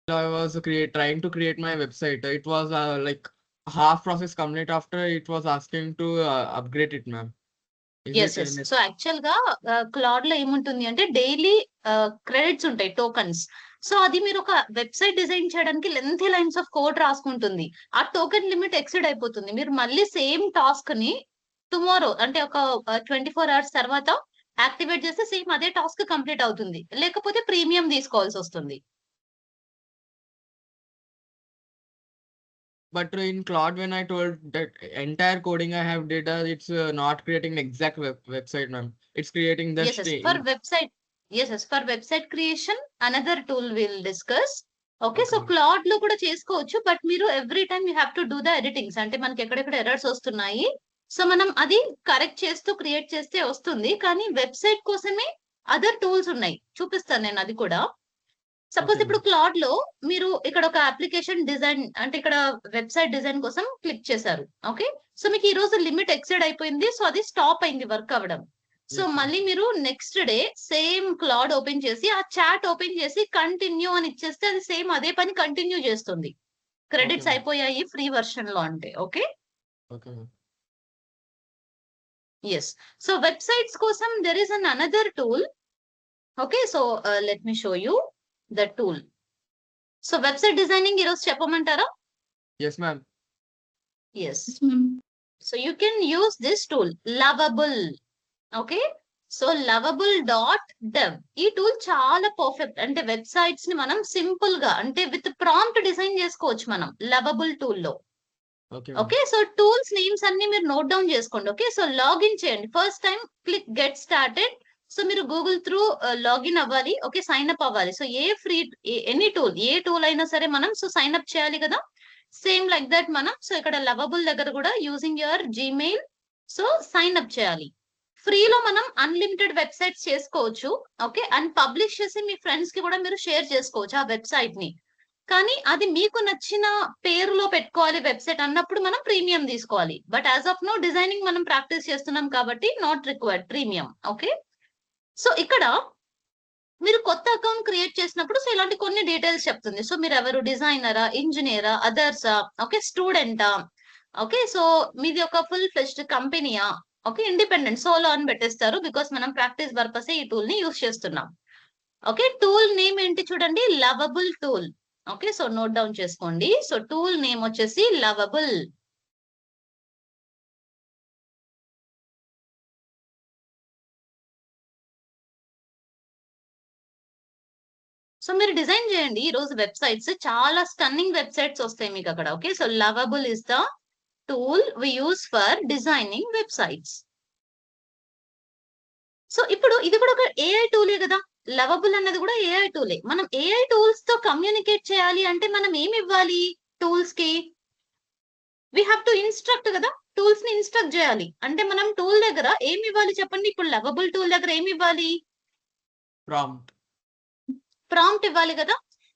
I was trying to create my website. It was like half process complete after it was asking to upgrade it, ma'am. Is yes it yes. any? So actual గా Claude లో ఏముంటుంది అంటే daily credits ఉంటాయి, tokens. So అది మీరు ఒక website design చేయడానికి lengthy lines of code రాసుకుంటుంది. ఆ టోకెన్ లిమిట్ ఎక్సిడ్ అయిపోతుంది. మీరు మళ్ళీ సేమ్ టాస్క్ ని టుమారో అంటే ఒక 24 hours తర్వాత యాక్టివేట్ చేస్తే సేమ్ అదే టాస్క్ కంప్లీట్ అవుతుంది. లేకపోతే ప్రీమియం తీసుకోవాల్సి వస్తుంది. But in Claude, when I told that entire coding I have did, it's not creating an exact website, ma'am. It's creating the Yes, yes. For website, yes, yes. For website creation, another tool we'll discuss. Okay, so Okay. Claude లో కూడా చేసుకోవచ్చు. But మీరు every time you have to do the editings. అంటే మనకి ఎక్కడెక్కడ errors వస్తున్నాయి, so మనం అది కరెక్ట్ చేస్తూ క్రియేట్ చేస్తే వస్తుంది. కానీ వెబ్సైట్ కోసమే అదర్ టూల్స్ ఉన్నాయి, చూపిస్తాను నేను అది కూడా. సపోజ్ Okay, ఇప్పుడు ma'am. క్లాడ్ లో మీరు ఇక్కడ ఒక అప్లికేషన్ డిజైన్ అంటే ఇక్కడ వెబ్సైట్ డిజైన్ కోసం క్లిక్ చేశారు. ఓకే, సో మీకు ఈ రోజు లిమిట్ ఎక్సెడ్ అయిపోయింది. సో అది స్టాప్ అయింది వర్క్ అవ్వడం. So Yes, ma'am. మళ్ళీ మీరు next day same Claude open చేసి ఆ చాట్ ఓపెన్ చేసి కంటిన్యూ అని ఇచ్చేస్తే అది సేమ్ అదే పని కంటిన్యూ చేస్తుంది. Okay, credits ma'am. అయిపోయాయి ఫ్రీ వర్షన్ లో అంటే. Okay, Okay, ma'am. Yes. So websites కోసం there is an another tool. Okay, so let me show you the tool. So website designing ఈరోజు చెప్పమంటారా? Yes, ma'am. Yes. So you can use this tool, Lovable. Okay. So lovable.dev ఈ tool చాలా perfect. అంటే websites ని మనం simple గా అంటే with prompt design చేసుకోవచ్చు మనం లవబుల్ టూల్ లో. Okay, ma'am. Okay, so tools names అన్ని మీరు నోట్ డౌన్ చేసుకోండి. ఓకే, సో లాగిన్ చేయండి. First time click get started. So మీరు గూగుల్ త్రూ లాగిన్ అవ్వాలి. ఓకే, సైన్ అప్ అవ్వాలి. సో ఏ ఫ్రీ ఎనీ టూల్, ఏ టూల్ అయినా సరే మనం సో సైన్ అప్ చేయాలి కదా. సేమ్ లైక్ దట్ మనం సో ఇక్కడ లవబుల్ దగ్గర కూడా using your Gmail so sign up చేయాలి. ఫ్రీలో మనం అన్లిమిటెడ్ వెబ్సైట్స్ చేసుకోవచ్చు. ఓకే, అండ్ పబ్లిష్ చేసి మీ ఫ్రెండ్స్ కి కూడా మీరు షేర్ చేసుకోవచ్చు ఆ వెబ్సైట్ ని. కానీ అది మీకు నచ్చిన పేరులో పెట్టుకోవాలి వెబ్సైట్ అన్నప్పుడు మనం ప్రీమియం తీసుకోవాలి. But as of now designing మనం ప్రాక్టీస్ చేస్తున్నాం కాబట్టి not required premium. Okay, so ఇక్కడ మీరు కొత్త అకౌంట్ క్రియేట్ చేసినప్పుడు సో ఇలాంటి కొన్ని డీటెయిల్స్ చెప్తుంది. సో మీరు ఎవరు, డిజైనరా, ఇంజనీరా, అదర్సా, ఓకే, స్టూడెంటా, ఓకే, సో మీది ఒక ఫుల్ ఫ్లెజ్డ్ కంపెనీయా, ఓకే, ఇండిపెండెంట్ సోలో అని పెట్టేస్తారు. బికాస్ మనం ప్రాక్టీస్ పర్పస్ ఈ టూల్ ని యూస్ చేస్తున్నాం. ఓకే, టూల్ నేమ్ ఏంటి చూడండి, lovable tool. Okay, so note down చేసుకోండి. సో టూల్ నేమ్ వచ్చేసి లవబుల్. సో మీరు డిజైన్ చేయండి ఈ రోజు వెబ్సైట్స్, చాలా స్టన్నింగ్ వెబ్సైట్స్ వస్తాయి మీకు అక్కడ. Okay, so lovable is the tool we use for designing websites. So ఇప్పుడు ఇది కూడా ఒక ఏఐ టూలే కదా. లవబుల్ అన్నది కూడా ఏఐ టూలే. మనం ఏఐ టూల్స్ తో కమ్యూనికేట్ చేయాలి అంటే మనం ఏమి ఇవ్వాలి టూల్స్ కి? వి హ్యావ్ టు ఇన్స్ట్రక్ట్ కదా, టూల్స్ ని ఇన్స్ట్రక్ట్ చేయాలి. అంటే మనం టూల్ దగ్గర ఏమి ఇవ్వాలి చెప్పండి. ఇప్పుడు లవబుల్ టూల్ దగ్గర ఏమి ఇవ్వాలి? Prompt. ప్రాంప్ట్ ఇవ్వాలి కదా.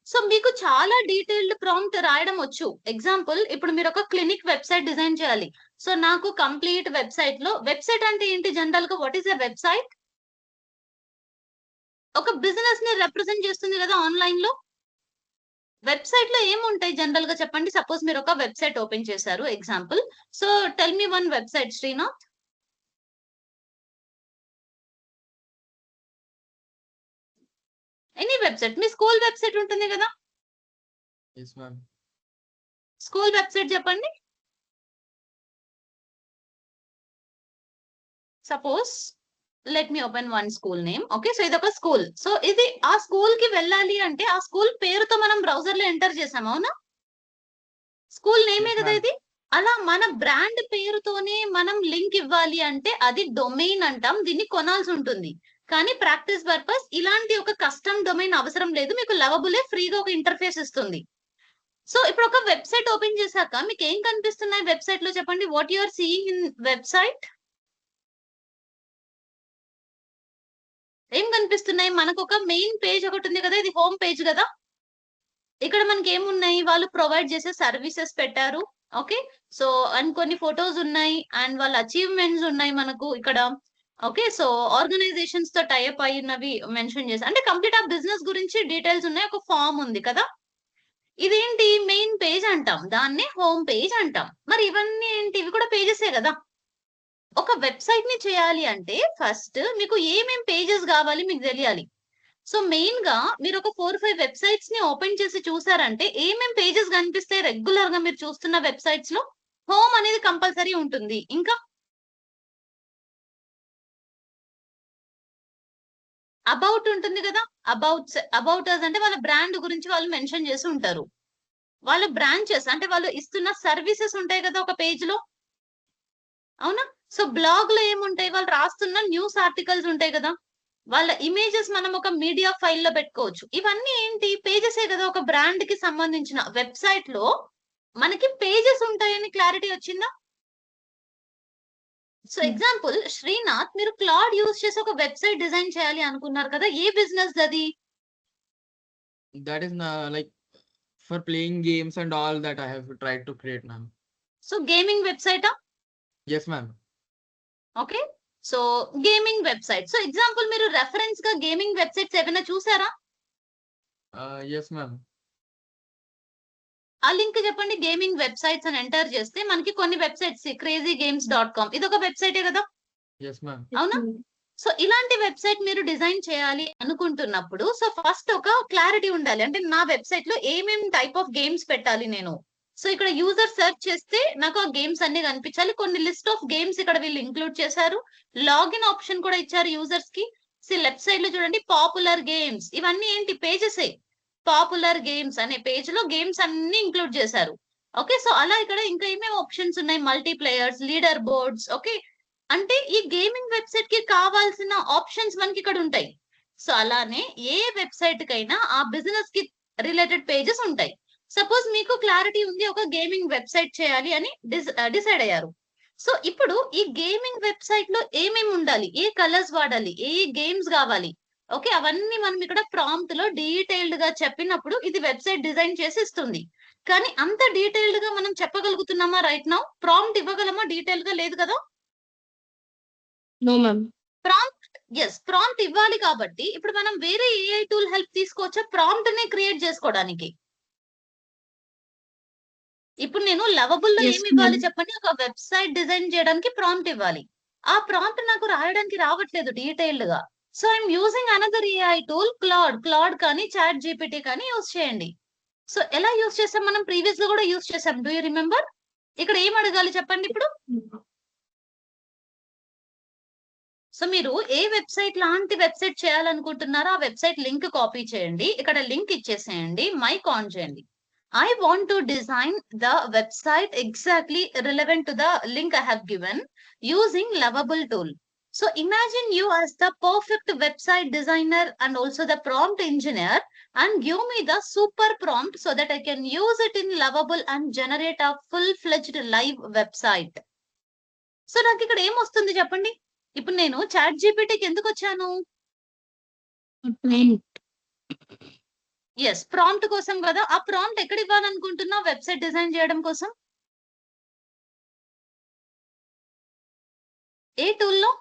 సో మీకు చాలా డీటెయిల్డ్ ప్రాంప్ట్ రాయడం వచ్చు. ఎగ్జాంపుల్, ఇప్పుడు మీరు ఒక క్లినిక్ వెబ్సైట్ డిజైన్ చేయాలి. సో నాకు కంప్లీట్ వెబ్సైట్ లో, వెబ్సైట్ అంటే ఏంటి జనరల్ గా, వాట్ ఈస్ ఎ వెబ్సైట్? ఒక బిజినెస్ ని రిప్రజెంట్ చేస్తుంది కదా ఆన్లైన్ లో. వెబ్సైట్ లో ఏముంటాయి జనరల్ గా చెప్పండి. సపోజ్ మీరు ఒక వెబ్సైట్ ఓపెన్ చేశారు example. So tell me one website Srinath. Any website, మీ స్కూల్ వెబ్సైట్ ఉంటుంది కదా. Yes, ma'am. స్కూల్ వెబ్సైట్ చెప్పండి. Suppose let me open one school name. Okay, so ఇది ఒక స్కూల్. సో ఇది ఆ స్కూల్ కి వెళ్ళాలి అంటే ఆ స్కూల్ పేరుతో మనం బ్రౌజర్ లో ఎంటర్ చేసాం, అవునా? స్కూల్ నేమే Yes, కదా ma'am. ఇది. అలా మన బ్రాండ్ పేరుతోనే మనం లింక్ ఇవ్వాలి అంటే అది డొమైన్ అంటాం. దీన్ని కొనాల్సి ఉంటుంది. కానీ ప్రాక్టీస్ పర్పస్ ఇలాంటి ఒక కస్టమ్ డొమైన్ అవసరం లేదు. మీకు లవబులే ఫ్రీగా ఒక ఇంటర్ఫేస్ ఇస్తుంది. సో ఇప్పుడు ఒక వెబ్సైట్ ఓపెన్ చేశాక మీకు ఏం కనిపిస్తున్నాయి వెబ్సైట్ లో చెప్పండి. What you are seeing in website? ఏం కనిపిస్తున్నాయి మనకు? ఒక మెయిన్ పేజ్ ఒకటి ఉంది కదా, ఇది హోమ్ పేజ్ కదా. ఇక్కడ మనకి ఏమున్నాయి, వాళ్ళు ప్రొవైడ్ చేసే సర్వీసెస్ పెట్టారు. ఓకే, సో అండ్ కొన్ని ఫొటోస్ ఉన్నాయి అండ్ వాళ్ళ అచీవ్మెంట్స్ ఉన్నాయి మనకు ఇక్కడ. ఓకే, సో ఆర్గనైజేషన్స్ తో టైప్ అయినవి మెన్షన్ చేసి అంటే కంప్లీట్ ఆ బిజినెస్ గురించి డీటెయిల్స్ ఉన్నాయి. ఒక ఫామ్ ఉంది కదా. ఇదేంటి మెయిన్ పేజ్ అంటాం, దాన్నే హోమ్ పేజ్ అంటాం. మరి ఇవన్నీ ఏంటి, ఇవి కూడా పేజెసే కదా. ఒక వెబ్సైట్ ని చేయాలి అంటే ఫస్ట్ మీకు ఏమేం పేజెస్ కావాలి మీకు తెలియాలి. సో మెయిన్ గా మీరు ఒక 4-5 వెబ్సైట్స్ ని ఓపెన్ చేసి చూసారంటే ఏమేం పేజెస్ కనిపిస్తాయి రెగ్యులర్ గా మీరు చూస్తున్న వెబ్సైట్స్ లో? హోమ్ అనేది కంపల్సరీ ఉంటుంది. ఇంకా అబౌట్ ఉంటుంది కదా. అబౌట్ అస్ అంటే వాళ్ళ బ్రాండ్ గురించి వాళ్ళు మెన్షన్ చేసి ఉంటారు. వాళ్ళ బ్రాంచెస్ అంటే వాళ్ళు ఇస్తున్న సర్వీసెస్ ఉంటాయి కదా ఒక పేజ్ లో, అవునా? సో బ్లాగ్ లో ఏముంటాయి, వాళ్ళు రాస్తున్న న్యూస్ ఆర్టికల్స్ ఉంటాయి కదా. వాళ్ళ ఇమేజెస్ మనం ఒక మీడియా ఫైల్ లో పెట్టుకోవచ్చు. ఇవన్నీ ఏంటి, పేజెసే కదా. ఒక బ్రాండ్ కి సంబంధించిన వెబ్సైట్ లో మనకి పేజెస్ ఉంటాయని క్లారిటీ వచ్చిందా? సో ఎగ్జాంపుల్ శ్రీనాథ్, మీరు క్లాడ్ యూజ్ చేసి ఒక వెబ్సైట్ డిజైన్ చేయాలి అనుకున్నారు కదా, ఏ బిజినెస్ అది? That is like for playing games and all that I have tried to create, ma'am. So gaming వెబ్సైటా? Yes, ma'am. Okay, so gaming website. So example మీరు reference గా gaming websites ఏమైనా చూసారా? Yes, ma'am. ఆ link చెప్పండి. Gaming websites అని enter చేస్తే మనకి కొన్ని వెబ్సైట్స్, crazygames.com ఇది ఒక వెబ్సైటే కదా, Yes, ma'am. అవునా? సో ఇలాంటి వెబ్సైట్ మీరు డిజైన్ చేయాలి అనుకుంటున్నప్పుడు సో ఫస్ట్ ఒక క్లారిటీ ఉండాలి. అంటే నా వెబ్సైట్ లో ఏమేం టైప్ ఆఫ్ గేమ్స్ పెట్టాలి నేను. సో ఇక్కడ యూజర్ సెర్చ్ చేస్తే నాకు ఆ గేమ్స్ అన్ని కనిపించాలి. కొన్ని లిస్ట్ ఆఫ్ గేమ్స్ ఇక్కడ వీళ్ళు ఇంక్లూడ్ చేశారు. లాగిన్ ఆప్షన్ కూడా ఇచ్చారు యూజర్స్ కి. సో లెఫ్ట్ సైడ్ లో చూడండి పాపులర్ గేమ్స్, ఇవన్నీ ఏంటి పేజెసే. పాపులర్ గేమ్స్ అనే పేజ్ లో గేమ్స్ అన్ని ఇంక్లూడ్ చేశారు. ఓకే, సో అలా ఇక్కడ ఇంకా ఏమేమి ఆప్షన్స్ ఉన్నాయి, మల్టీప్లేయర్స్, లీడర్ బోర్డ్స్. ఓకే, అంటే ఈ గేమింగ్ వెబ్సైట్ కి కావాల్సిన ఆప్షన్స్ మనకి ఇక్కడ ఉంటాయి. సో అలానే ఏ వెబ్సైట్ కైనా ఆ బిజినెస్ కి రిలేటెడ్ పేజెస్ ఉంటాయి. సపోజ్ మీకు క్లారిటీ ఉంది ఒక గేమింగ్ వెబ్సైట్ చేయాలి అని డిసైడ్ అయ్యారు. సో ఇప్పుడు ఈ గేమింగ్ వెబ్సైట్ లో ఏమేమి ఉండాలి, ఏ కలర్స్ వాడాలి, ఏ గేమ్స్ కావాలి, ఓకే, అవన్నీ మనం ఇక్కడ ప్రాంప్ట్ లో డీటెయిల్డ్ గా చెప్పినప్పుడు ఇది వెబ్సైట్ డిజైన్ చేసి ఇస్తుంది. కానీ అంత డీటెయిల్డ్ గా మనం చెప్పగలుగుతున్నామా రైట్ నౌ? ప్రాంప్ట్ ఇవ్వగలమా డీటెయిల్ గా? లేదు కదా. No ma'am. ప్రాంప్ట్ ఇవ్వాలి కాబట్టి ఇప్పుడు మనం వేరే ఏఐ టూల్ హెల్ప్ తీసుకోవచ్చా ప్రాంప్ట్ ని క్రియేట్ చేసుకోవడానికి? ఇప్పుడు నేను లవబుల్ లో Yes, ఏమి ఇవ్వాలి ma'am. చెప్పండి. ఒక వెబ్సైట్ డిజైన్ చేయడానికి ప్రాంప్ట్ ఇవ్వాలి. ఆ ప్రాంప్ట్ నాకు రాయడానికి రావట్లేదు డీటెయిల్డ్ గా. So I'm using another AI tool Claude కానీ చాట్ జీపీటీ కానీ యూజ్ చేయండి. సో ఎలా యూజ్ చేసాం మనం? ప్రీవియస్ లో కూడా యూజ్ చేసాం. Do you remember? ఇక్కడ ఏం అడగాలి చెప్పండి ఇప్పుడు? సో మీరు ఏ వెబ్సైట్ లాంటి వెబ్సైట్ చేయాలనుకుంటున్నారో ఆ వెబ్సైట్ లింక్ కాపీ చేయండి. ఇక్కడ లింక్ ఇచ్చేసేయండి, మైక్ ఆన్ చేయండి. I want to design the website exactly relevant to the link I have given using Lovable tool. So imagine you as the perfect website designer and also the prompt engineer and give me the super prompt so that I can use it in Lovable and generate a full-fledged live website. So నాకు ఇక్కడ ఏం వస్తుంది చెప్పండి? ఇప్పుడు నేను chat జీపీటీకి ఎందుకు వచ్చాను? Yes, prompt కోసం కదా. ఆ ప్రాంప్ట్ ఎక్కడ ఇవ్వాలనుకుంటున్నా వెబ్సైట్ డిజైన్ చేయడం కోసం? ఏ టూల్లో?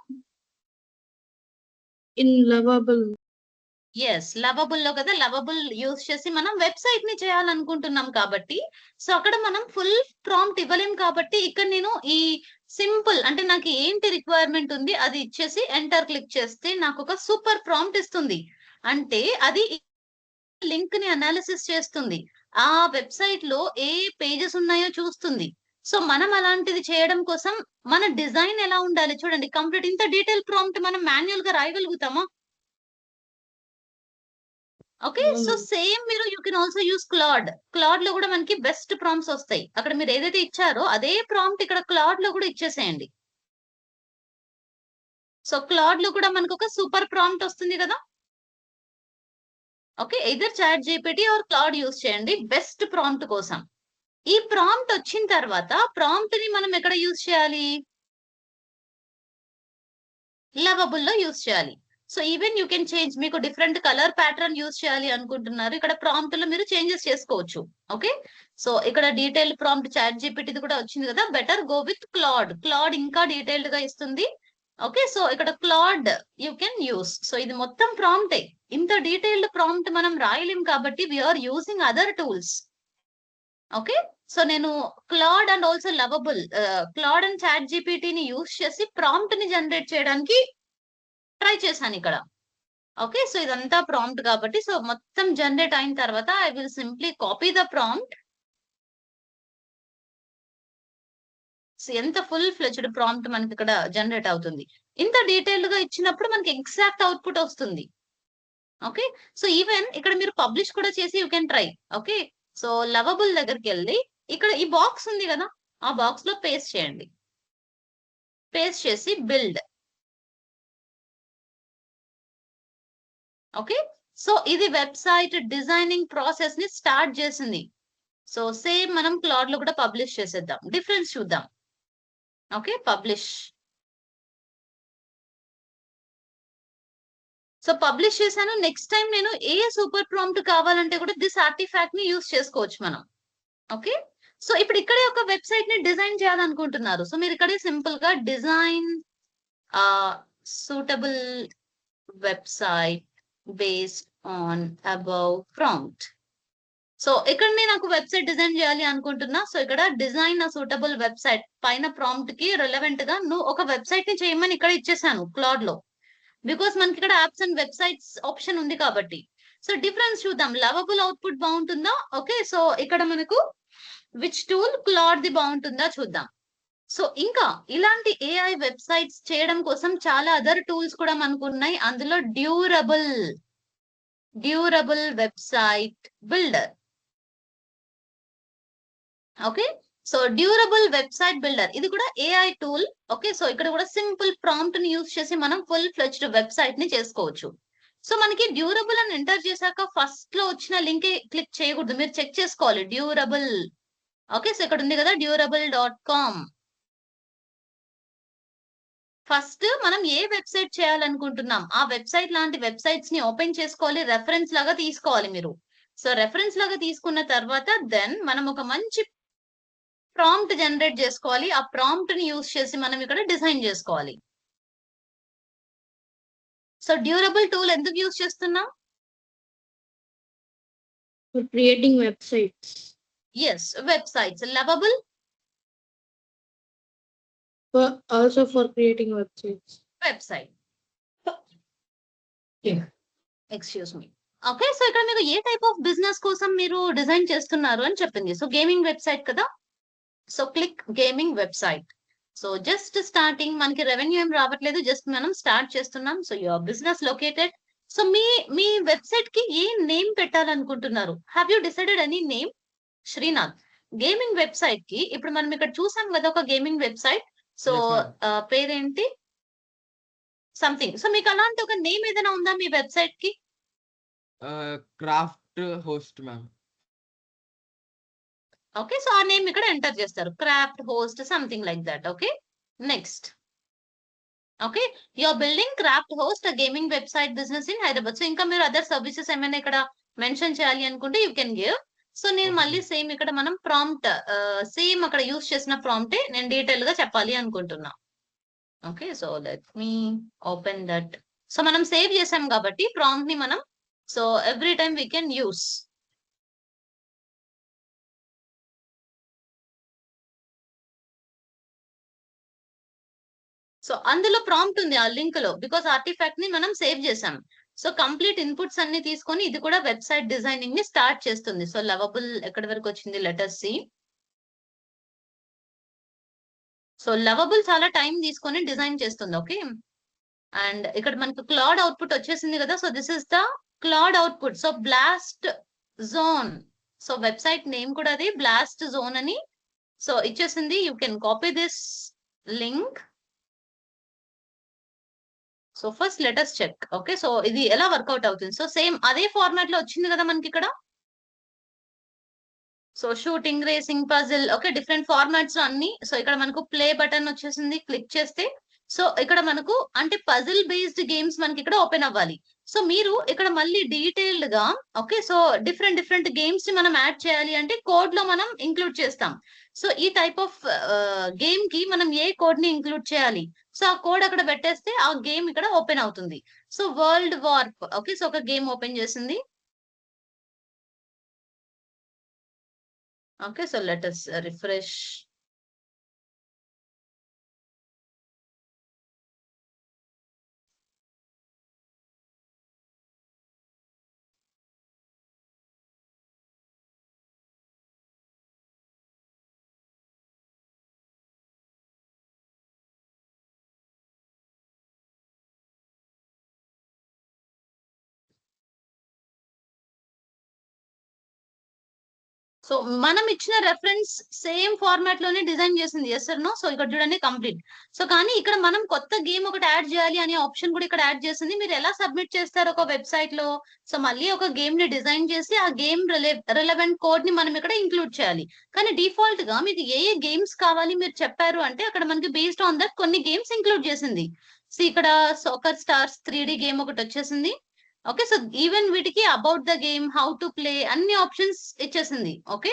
In lovable. ఎస్, లవబుల్ లో కదా. లవబుల్ యూజ్ చేసి మనం వెబ్సైట్ ని చేయాలనుకుంటున్నాం కాబట్టి సో అక్కడ మనం ఫుల్ ప్రాంప్ట్ ఇవ్వలేం కాబట్టి ఇక్కడ నేను ఈ సింపుల్ అంటే నాకు ఏంటి రిక్వైర్మెంట్ ఉంది అది ఇచ్చేసి ఎంటర్ క్లిక్ చేస్తే నాకు ఒక సూపర్ ప్రాంప్ట్ ఇస్తుంది. అంటే అది లింక్ ని అనాలిసిస్ చేస్తుంది, ఆ వెబ్సైట్ లో ఏ పేజెస్ ఉన్నాయో చూస్తుంది. సో మనం అలాంటిది చేయడం కోసం మన డిజైన్ ఎలా ఉండాలి చూడండి. కంప్లీట్ ఇంత డీటెయిల్ ప్రాంప్ట్ మనం మాన్యువల్ గా రాయగలుగుతామా? ఓకే, సో సేమ్ మీరు you can also use Claude లో కూడా మనకి బెస్ట్ ప్రాంప్ట్స్ వస్తాయి. అక్కడ మీరు ఏదైతే ఇచ్చారో అదే ప్రాంప్ట్ ఇక్కడ క్లాడ్ లో కూడా ఇచ్చేసేయండి. సో క్లాడ్ లో కూడా మనకు ఒక సూపర్ ప్రాంప్ట్ వస్తుంది కదా. Okay, either ChatGPT or Claude use చేయండి బెస్ట్ ప్రాంప్ట్ కోసం. ఈ ప్రాంప్ట్ వచ్చిన తర్వాత ప్రాంప్ట్ ని మనం ఎక్కడ యూజ్ చేయాలి? లవబుల్ లో యూజ్ చేయాలి. So even you can change, మీకు డిఫరెంట్ కలర్ ప్యాటర్న్ యూజ్ చేయాలి అనుకుంటున్నారు ఇక్కడ ప్రాంప్ట్ లో మీరు చేంజెస్ చేసుకోవచ్చు. ఓకే, సో ఇక్కడ డీటెయిల్ ప్రాంప్ట్ చాట్ జీపీటీది కూడా వచ్చింది కదా. బెటర్ గో విత్ క్లాడ్ ఇంకా డీటెయిల్డ్ గా ఇస్తుంది. ఓకే, సో ఇక్కడ Claude you can use. So ఇది మొత్తం ప్రాంప్టే. ఇంత డీటెయిల్డ్ ప్రాంప్ట్ మనం రాయలేం కాబట్టి we are using other tools. Okay. So నేను Claude and also lovable Claude and chat జీపీటీని use చేసి ప్రాంప్ట్ ని జనరేట్ చేయడానికి ట్రై చేశాను ఇక్కడ. ఓకే. సో ఇదంతా ప్రాంప్ట్ కాబట్టి సో మొత్తం జనరేట్ అయిన తర్వాత I will simply copy the prompt. So ఎంత ఫుల్ ఫ్లెజ్డ్ ప్రాంప్ట్ మనకి ఇక్కడ జనరేట్ అవుతుంది. ఇంత డీటెయిల్డ్ గా ఇచ్చినప్పుడు మనకి ఎగ్జాక్ట్ అవుట్పుట్ వస్తుంది. ఓకే. సో ఈవెన్ ఇక్కడ మీరు పబ్లిష్ కూడా చేసి you can try. Okay. So lovable దగ్గరికి వెళ్ళి ఇక్కడ ఈ బాక్స్ ఉంది కదా, ఆ బాక్స్ లో పేస్ట్ చేయండి. పేస్ట్ చేసి బిల్డ్. ఓకే. సో ఇది వెబ్సైట్ డిజైనింగ్ ప్రాసెస్ ని స్టార్ట్ చేసింది. సో సేమ్ మనం క్లాడ్ లో కూడా పబ్లిష్ చేసేద్దాం. డిఫరెన్స్ చూద్దాం. ఓకే. పబ్లిష్. సో పబ్లిష్ చేశాను. నెక్స్ట్ టైం నేను ఏ సూపర్ ప్రాంప్ట్ కావాలంటే కూడా దిస్ ఆర్టిఫాక్ట్ ని యూజ్ చేసుకోవచ్చు మనం. ఓకే. సో ఇప్పుడు ఇక్కడే ఒక వెబ్సైట్ ని డిజైన్ చేయాలనుకుంటున్నారు. సో మీరు ఇక్కడే సింపుల్ గా design suitable website based on above prompt. So ఇక్కడ నాకు వెబ్సైట్ డిజైన్ చేయాలి అనుకుంటున్నా. సో ఇక్కడ డిజైన్ సూటబుల్ వెబ్సైట్ పైన ప్రాంప్ట్ కి రిలవెంట్ గా నువ్వు ఒక వెబ్సైట్ ని చేయమని ఇక్కడ ఇచ్చేసాను క్లాడ్ లో. బికాస్ మనకి ఇక్కడ యాప్స్ అండ్ వెబ్సైట్స్ ఆప్షన్ ఉంది కాబట్టి. సో డిఫరెన్స్ చూద్దాం. లవబుల్ అవుట్పుట్ బాగుంటుందా? ఓకే. సో ఇక్కడ మనకు విచ్ టూల్ క్లాడ్ ది బాగుంటుందా చూద్దాం. సో ఇంకా ఇలాంటి ఏఐ వెబ్సైట్స్ చేయడం కోసం చాలా అదర్ టూల్స్ కూడా మనకు ఉన్నాయి. అందులో durable website builder. Okay. So durable website builder ఇది కూడా ఏఐ టూల్. ఓకే. సో ఇక్కడ కూడా సింపుల్ ప్రాంప్ట్ ని యూజ్ చేసి మనం ఫుల్ ఫ్లెజ్డ్ వెబ్సైట్ ని చేసుకోవచ్చు. సో మనకి డ్యూరబుల్ అని ఎంటర్ చేశాక ఫస్ట్ లో వచ్చిన లింక్ క్లిక్ చేయకూడదు. మీరు చెక్ చేసుకోవాలి డ్యూరబుల్. ఓకే. సో ఇక్కడ ఉంది కదా durable.com. ఫస్ట్ మనం ఏ వెబ్సైట్ చేయాలనుకుంటున్నాం ఆ వెబ్సైట్ లాంటి వెబ్సైట్స్ ని ఓపెన్ చేసుకోవాలి. రెఫరెన్స్ లాగా తీసుకోవాలి మీరు. సో రెఫరెన్స్ లాగా తీసుకున్న తర్వాత దెన్ మనం ఒక మంచి ప్రాంప్ట్ జనరేట్ చేసుకోవాలి. ఆ ప్రాంప్ట్ ని యూజ్ చేసి మనం ఇక్కడ డిజైన్ చేసుకోవాలి. సో డ్యూరబుల్ టూల్ ఎందుకు యూజ్ చేస్తున్నాం? For creating websites. Yes websites. Lovable Also for creating websites. Website. Excuse me. Okay. So ఇక్కడ మీరు ఏ టైప్ ఆఫ్ బిజినెస్ కోసం మీరు డిజైన్ చేస్తున్నారు అని చెప్పింది. సో గేమింగ్ వెబ్సైట్ కదా. So click gaming website. So just starting మనకి రెవెన్యూ ఏం రావట్లేదు. జస్ట్ మనం స్టార్ట్ చేస్తున్నాం. So your business located. So మీ వెబ్సైట్ కి ఏ నేమ్ పెట్టాలనుకుంటున్నారు? Have you decided any name? Srinath. Gaming website కి ఇప్పుడు మనం ఇక్కడ చూసాం కదా ఒక గేమింగ్ వెబ్సైట్. సో పేరేంటి? సంథింగ్. సో మీకు అలాంటి ఒక నేమ్ ఏదైనా ఉందా మీ వెబ్సైట్ కి? Craft host ma'am. Okay. So ఆ నేమ్ ఇక్కడ ఎంటర్ చేస్తారు. Craft host something like that. Okay. Next. Okay. You're building craft host gaming website business in Hyderabad. So ఇంకా మీరు అదర్ సర్వీసెస్ ఏమైనా ఇక్కడ మెన్షన్ చేయాలి అనుకుంటే యూ కెన్ గివ్. సో నేను మళ్ళీ సేమ్ ఇక్కడ మనం ప్రాంప్ట్ సేమ్ అక్కడ యూజ్ చేసిన ప్రాంప్టే నేను డీటెయిల్ గా చెప్పాలి అనుకుంటున్నా. Okay. So let me open that. So మనం సేవ్ చేసాం కాబట్టి ప్రాంప్ట్ ని మనం so every time we can use. So అందులో ప్రాంప్ట్ ఉంది ఆ లింక్ లో. బికాస్ ఆర్టిఫాక్ట్ ని మనం సేవ్ చేసాం. సో కంప్లీట్ ఇన్పుట్స్ అన్ని తీసుకొని ఇది కూడా వెబ్సైట్ డిజైనింగ్ ని స్టార్ట్ చేస్తుంది. సో లవబుల్ ఎక్కడి వరకు వచ్చింది? Letter C. సో లవబుల్ చాలా టైం తీసుకొని డిజైన్ చేస్తుంది. ఓకే. అండ్ ఇక్కడ మనకు క్లాడ్ అవుట్పుట్ వచ్చేసింది కదా. So this is the Claude output. So blast zone. So website name కూడా అది బ్లాస్ట్ జోన్ అని సో ఇచ్చేసింది. You can copy this link. So first letters check. Okay. So ఇది ఎలా వర్కౌట్ అవుతుంది? సో సేమ్ అదే ఫార్మాట్ లో వచ్చింది కదా మనకి ఇక్కడ. So shooting, racing, puzzle. Okay. Different formats అన్ని. సో ఇక్కడ మనకు ప్లే బటన్ వచ్చేసింది. క్లిక్ చేస్తే సో ఇక్కడ మనకు అంటే పజిల్ బేస్డ్ గేమ్స్ మనకి ఇక్కడ ఓపెన్ అవ్వాలి. సో మీరు ఇక్కడ మళ్ళీ డీటెయిల్డ్ గా ఓకే. సో డిఫరెంట్ గేమ్స్ ని మనం యాడ్ చేయాలి అంటే కోడ్ లో మనం ఇంక్లూడ్ చేస్తాం. సో ఈ టైప్ ఆఫ్ గేమ్ కి మనం ఏ కోడ్ ని ఇంక్లూడ్ చేయాలి? సో ఆ కోడ్ అక్కడ పెట్టేస్తే ఆ గేమ్ ఇక్కడ ఓపెన్ అవుతుంది. So world warp. Okay. So ఒక గేమ్ ఓపెన్ చేసింది. Okay, so let us refresh. So మనం ఇచ్చిన రెఫరెన్స్ సేమ్ ఫార్మాట్ లోనే డిజైన్ చేసింది. Yes sir no? సో ఇక్కడ చూడండి కంప్లీట్. సో కానీ ఇక్కడ మనం కొత్త గేమ్ ఒకటి యాడ్ చేయాలి అనే ఆప్షన్ కూడా ఇక్కడ యాడ్ చేసింది. మీరు ఎలా సబ్మిట్ చేస్తారు ఒక వెబ్సైట్ లో? సో మళ్ళీ ఒక గేమ్ ని డిజైన్ చేసి ఆ గేమ్ రిలవెంట్ కోడ్ ని మనం ఇక్కడ ఇంక్లూడ్ చేయాలి. కానీ డిఫాల్ట్ గా మీకు ఏ గేమ్స్ కావాలి మీరు చెప్పారు అంటే అక్కడ మనకి బేస్డ్ ఆన్ దట్ కొన్ని గేమ్స్ ఇంక్లూడ్ చేసింది. సో ఇక్కడ సాకర్ స్టార్స్ 3D గేమ్ ఒకటి వచ్చేసింది. ఓకే, సో ఈవెన్ వీటికి about the game, how to play అన్ని ఆప్షన్స్ ఇచ్చేసింది. ఓకే,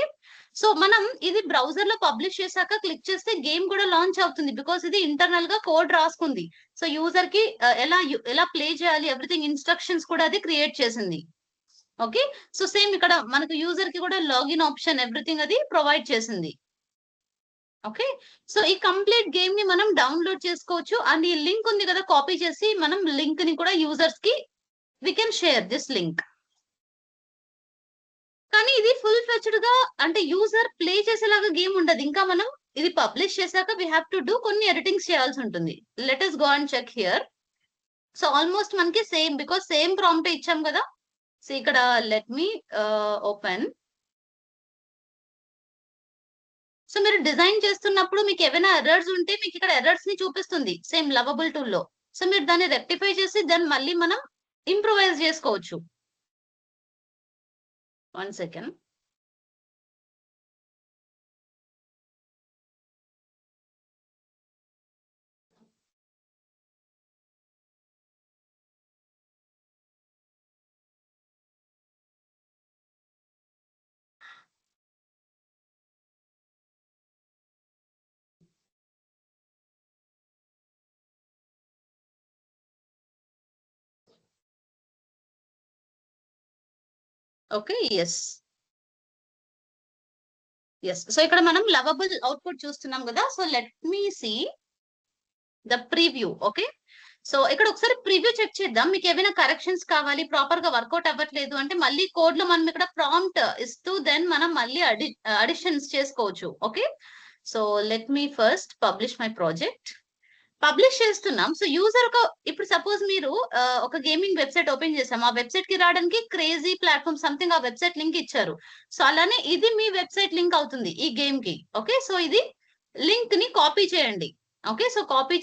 సో మనం ఇది బ్రౌజర్ లో పబ్లిష్ చేశాక క్లిక్ చేస్తే గేమ్ కూడా లాంచ్ అవుతుంది. బికాస్ ఇది ఇంటర్నల్ గా కోడ్ రాసుకుంది. సో యూజర్ కి ఎలా ప్లే చేయాలి ఎవ్రీథింగ్ ఇన్స్ట్రక్షన్స్ కూడా అది క్రియేట్ చేసింది. ఓకే, సో సేమ్ ఇక్కడ మనకు యూజర్ కి కూడా లాగిన్ ఆప్షన్ ఎవ్రీథింగ్ అది ప్రొవైడ్ చేసింది. ఓకే, సో ఈ కంప్లీట్ గేమ్ ని మనం డౌన్లోడ్ చేసుకోవచ్చు. అండ్ ఈ లింక్ ఉంది కదా, కాపీ చేసి మనం లింక్ ని కూడా యూజర్స్ కి we can share this link. కానీ ఇది ఫుల్ ఫ్లెచ్డ్ గా అంటే యూజర్ ప్లే చేసేలాగా గేమ్ ఉండదు. ఇంకా మనం ఇది పబ్లిష్ చేశాక we have to do కొన్ని ఎడిటింగ్స్ చేయాల్సి ఉంటుంది. Let us go and check here. So almost మనకి సేమ్, బికాస్ సేమ్ ప్రాంప్ట్ ఇచ్చాం కదా. సో ఇక్కడ లెట్ మీ ఓపెన్. సో మీరు డిజైన్ చేస్తున్నప్పుడు మీకు ఏమైనా ఎర్రర్స్ ఉంటే మీకు ఇక్కడ ఎర్రర్స్ ని చూపిస్తుంది సేమ్ లవబుల్ టూల్ లో. సో మీరు దాన్ని రెక్టిఫై చేసి దాన్ని మళ్ళీ మనం ఇంప్రూవైజ్ చేసుకోవచ్చు. 1 second. Okay, yes yes. So ఇక్కడ మనం లవబుల్ అవుట్పుట్ చూస్తున్నాం కదా. So let me see the preview. Okay, so ఇక్కడ ఒకసారి ప్రివ్యూ చెక్ చేద్దాం. మీకు ఏమైనా కరెక్షన్స్ కావాలి, ప్రాపర్ గా వర్కౌట్ అవ్వట్లేదు అంటే మళ్ళీ కోడ్ లో మనం ఇక్కడ ప్రాంప్ట్ ఇస్తూ దెన్ మనం మళ్ళీ అడిషన్స్ చేసుకోవచ్చు. Okay, so let me first publish my project. Publish చేస్తున్నాం. సో యూజర్ ఇప్పుడు సపోజ్ మీరు ఒక గేమింగ్ వెబ్సైట్ ఓపెన్ చేసాం. ఆ వెబ్సైట్ కి రావడానికి క్రేజీ ప్లాట్ఫామ్ సంథింగ్ ఆ వెబ్సైట్ లింక్ ఇచ్చారు. సో అలానే ఇది మీ వెబ్సైట్ లింక్ అవుతుంది ఈ గేమ్ కి. ఓకే, సో ఇది లింక్ ని కాపీ చేయండి. ఓకే, సో కాపీ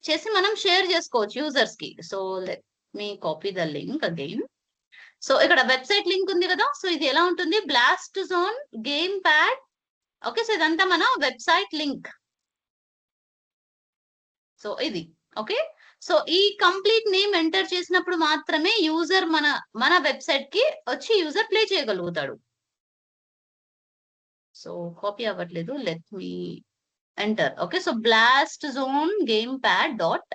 చేసి మనం షేర్ చేసుకోవచ్చు యూజర్స్ కి. So let me copy the link again. So ఇక్కడ వెబ్సైట్ లింక్ ఉంది కదా. సో ఇది ఎలా ఉంటుంది, blast zone game pad. Okay, so ఇదంతా మన వెబ్సైట్ లింక్. సో ఇది ఓకే. సో ఈ కంప్లీట్ నేమ్ ఎంటర్ చేసినప్పుడు మాత్రమే యూజర్ మన వెబ్సైట్ కి వచ్చి యూజర్ ప్లే చేయగలుగుతాడు. సో కాపీ అవ్వట్లేదు, let me enter. Okay, so blast zone game pad dot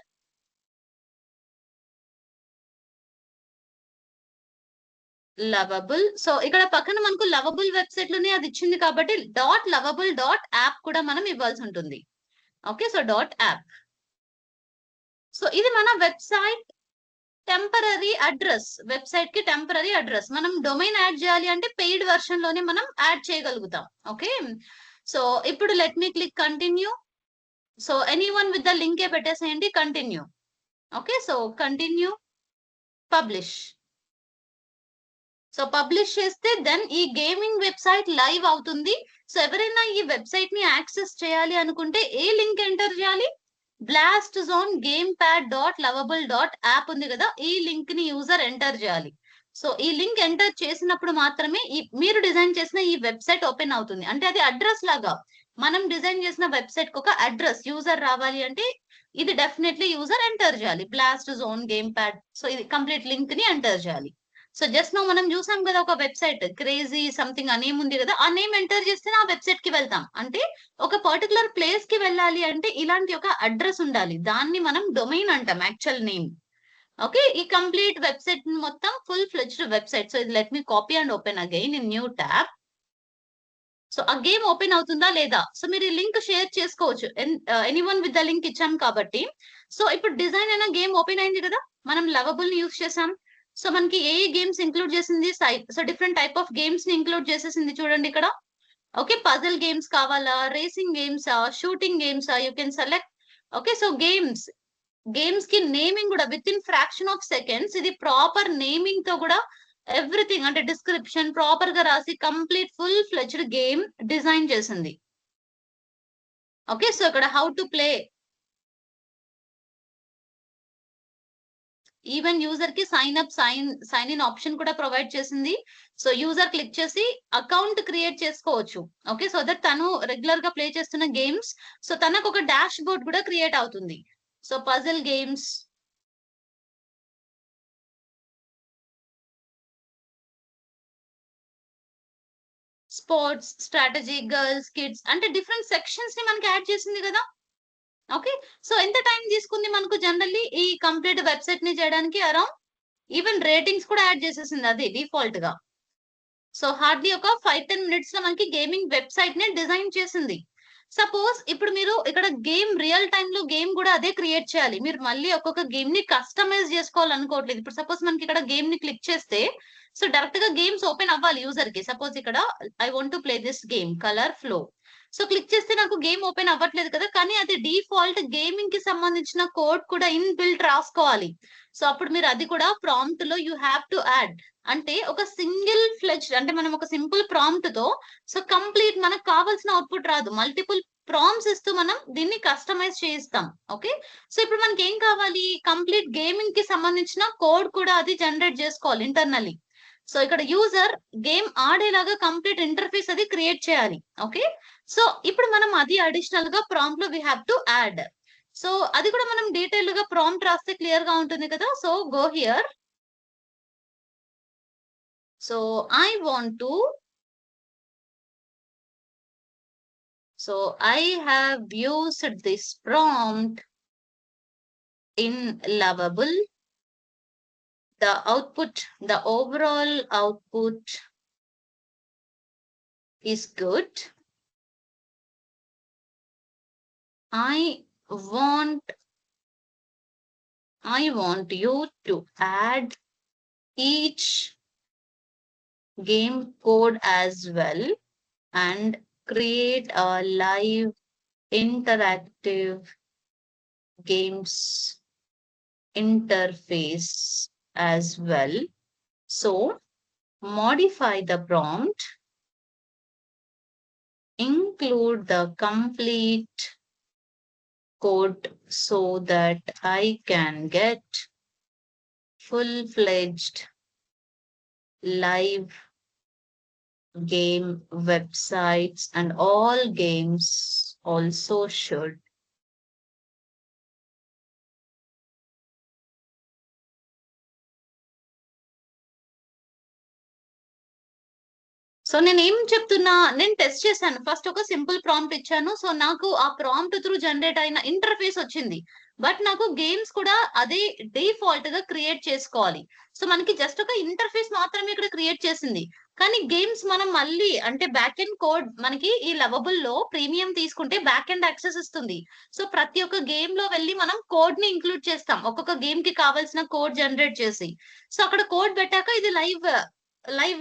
lovable. So ఇక్కడ పక్కన మనకు లవబుల్ వెబ్సైట్ లోనే అది ఇచ్చింది కాబట్టి డాట్ లవబుల్ డాట్ యాప్ కూడా మనం ఇవ్వాల్సి ఉంటుంది. Okay, so dot app. So ఇది మన వెబ్సైట్ టెంపరరీ అడ్రస్. వెబ్సైట్ కి టెంపరరీ అడ్రస్. మనం డొమైన్ యాడ్ చేయాలి అంటే పెయిడ్ వర్షన్ లోనే మనం యాడ్ చేయగలుగుతాం. ఓకే, సో ఇప్పుడు let me click continue. So anyone with the link ఏ పెట్టేసేయండి, continue. Okay, so continue, publish. So publish చేస్తే దెన్ ఈ గేమింగ్ వెబ్సైట్ లైవ్ అవుతుంది. సో ఎవరైనా ఈ వెబ్సైట్ ని యాక్సెస్ చేయాలి అనుకుంటే ఏ లింక్ ఎంటర్ చేయాలి, blast zone game pad dot lovable dot app ఉంది కదా, ఈ లింక్ ని యూజర్ ఎంటర్ చేయాలి. సో ఈ లింక్ ఎంటర్ చేసినప్పుడు మాత్రమే మీరు డిజైన్ చేసిన ఈ వెబ్సైట్ ఓపెన్ అవుతుంది. అంటే అది అడ్రస్ లాగా, మనం డిజైన్ చేసిన వెబ్సైట్ కి ఒక అడ్రస్ యూజర్ రావాలి అంటే ఇది డెఫినెట్లీ యూజర్ ఎంటర్ చేయాలి, blast zone game pad. So ఇది కంప్లీట్ లింక్ ని ఎంటర్ చేయాలి. సో జస్ట్ నో మనం చూసాం కదా ఒక వెబ్సైట్ క్రేజీ సంథింగ్ ఆ నేమ్ ఉంది కదా, ఆ నేమ్ ఎంటర్ చేస్తే ఆ వెబ్సైట్ కి వెళ్తాం. అంటే ఒక పర్టికులర్ ప్లేస్ కి వెళ్ళాలి అంటే ఇలాంటి ఒక అడ్రస్ ఉండాలి. దాన్ని మనం డొమైన్ అంటాం, యాక్చువల్ నేమ్. ఓకే, ఈ కంప్లీట్ వెబ్సైట్ మొత్తం ఫుల్ ఫ్లెడ్జ్డ్ వెబ్సైట్. సో ఇది let me copy and open again in new tab. So ఆ గేమ్ ఓపెన్ అవుతుందా లేదా? సో మీరు ఈ లింక్ షేర్ చేసుకోవచ్చు. ఎనీవన్ విత్ ద లింక్ ఇచ్చాం కాబట్టి. సో ఇప్పుడు డిజైన్ అయిన గేమ్ ఓపెన్ అయింది కదా, మనం లవబుల్ ని యూస్ చేసాం. సో మనకి ఏ గేమ్స్ ఇంక్లూడ్ చేసింది, so different type of games ని ఇంక్లూడ్ చేసేసింది చూడండి ఇక్కడ. ఓకే, పజిల్ గేమ్స్ కావాలా, racing games, shooting games, you can select. Okay, so games కి నేమింగ్ కూడా with in fraction of seconds, ఇది ప్రాపర్ నేమింగ్ తో కూడా ఎవ్రీథింగ్ అంటే డిస్క్రిప్షన్ ప్రాపర్ గా రాసి complete full fledged game design చేసింది. ఓకే, సో ఇక్కడ how to play, even user కి సైన్ ఇన్ ఆప్షన్ కూడా ప్రొవైడ్ చేసింది. సో యూజర్ క్లిక్ చేసి అకౌంట్ క్రియేట్ చేసుకోవచ్చు. ఓకే, సో దట్ తను రెగ్యులర్ గా ప్లే చేస్తున్న గేమ్స్, సో తనకు ఒక డాష్ బోర్డ్ కూడా క్రియేట్ అవుతుంది. So puzzle games, sports, strategy, girls, kids అంటే డిఫరెంట్ సెక్షన్స్ ని మనకి యాడ్ చేసింది కదా. ఓకే, సో ఎంత టైం తీసుకుంది మనకు జనరల్లీ ఈ కంప్లీట్ వెబ్సైట్ ని చేయడానికి? అరౌండ్, ఈవెన్ రేటింగ్స్ కూడా యాడ్ చేసేసింది అది డిఫాల్ట్ గా. సో హార్డ్లీ ఒక 5-10 మినిట్స్ లో మనకి గేమింగ్ వెబ్సైట్ ని డిజైన్ చేసింది. సపోజ్ ఇప్పుడు మీరు ఇక్కడ గేమ్ రియల్ టైమ్ లో గేమ్ కూడా అదే క్రియేట్ చేయాలి. మీరు మళ్ళీ ఒక్కొక్క గేమ్ ని కస్టమైజ్ చేసుకోవాలనుకోవట్లేదు. ఇప్పుడు సపోజ్ మనకి ఇక్కడ గేమ్ ని క్లిక్ చేస్తే సో డైరెక్ట్ గా గేమ్స్ ఓపెన్ అవ్వాలి యూజర్ కి. సపోజ్ ఇక్కడ I want to play this game colour flow, so click చేస్తే నాకు గేమ్ ఓపెన్ అవ్వట్లేదు కదా, కానీ అది డిఫాల్ట్ గేమింగ్ కి సంబంధించిన కోడ్ కూడా ఇన్ బిల్ట్ రాసుకోవాలి. సో అప్పుడు మీరు అది కూడా ప్రాంప్ట్ లో యూ హ్యావ్ టు యాడ్. అంటే ఒక సింగిల్ ఫ్లెజ్డ్ అంటే మనం ఒక సింపుల్ ప్రాంప్ట్ తో సో కంప్లీట్ మనకు కావాల్సిన అవుట్పుట్ రాదు, మల్టిపుల్ ప్రాంప్ట్స్ ఇస్తూ మనం దీన్ని కస్టమైజ్ చేయిస్తాం. ఓకే, సో ఇప్పుడు మనకి ఏం కావాలి, కంప్లీట్ గేమింగ్ కి సంబంధించిన కోడ్ కూడా అది జనరేట్ చేసుకోవాలి ఇంటర్నల్లీ. సో ఇక్కడ యూజర్ గేమ్ ఆడేలాగా కంప్లీట్ ఇంటర్ఫేస్ అది క్రియేట్ చేయాలి. ఓకే, సో ఇప్పుడు మనం అది అడిషనల్ గా ప్రాంప్ట్ లో we have to add. So అది కూడా మనం డీటెయిల్ గా ప్రాంప్ట్ రాస్తే క్లియర్ గా ఉంటుంది కదా. So go here. So I want to, so I have used this prompt in Lovable. The output, the overall output is good. I want you to add each game code as well and create a live interactive games interface as well. So modify the prompt, include the complete code so that I can get full-fledged live game websites, and all games also should so నేను ఏం చెప్తున్నా, నేను test చేశాను. First ఒక simple prompt ఇచ్చాను. So నాకు ఆ prompt through generate అయిన ఇంటర్ఫేస్ వచ్చింది. బట్ నాకు గేమ్స్ కూడా అదే డిఫాల్ట్ గా క్రియేట్ చేసుకోవాలి. సో మనకి జస్ట్ ఒక ఇంటర్ఫేస్ మాత్రమే ఇక్కడ క్రియేట్ చేసింది. కానీ గేమ్స్ మనం మళ్ళీ అంటే బ్యాక్ ఎండ్ కోడ్ మనకి ఈ లవబుల్ లో ప్రీమియం తీసుకుంటే బ్యాక్ ఎండ్ యాక్సెస్ ఇస్తుంది. సో ప్రతి ఒక్క గేమ్ లో వెళ్ళి మనం కోడ్ ని ఇంక్లూడ్ చేస్తాం, ఒక్కొక్క గేమ్ కి కావాల్సిన కోడ్ జనరేట్ చేసి. సో అక్కడ కోడ్ పెట్టాక ఇది లైవ్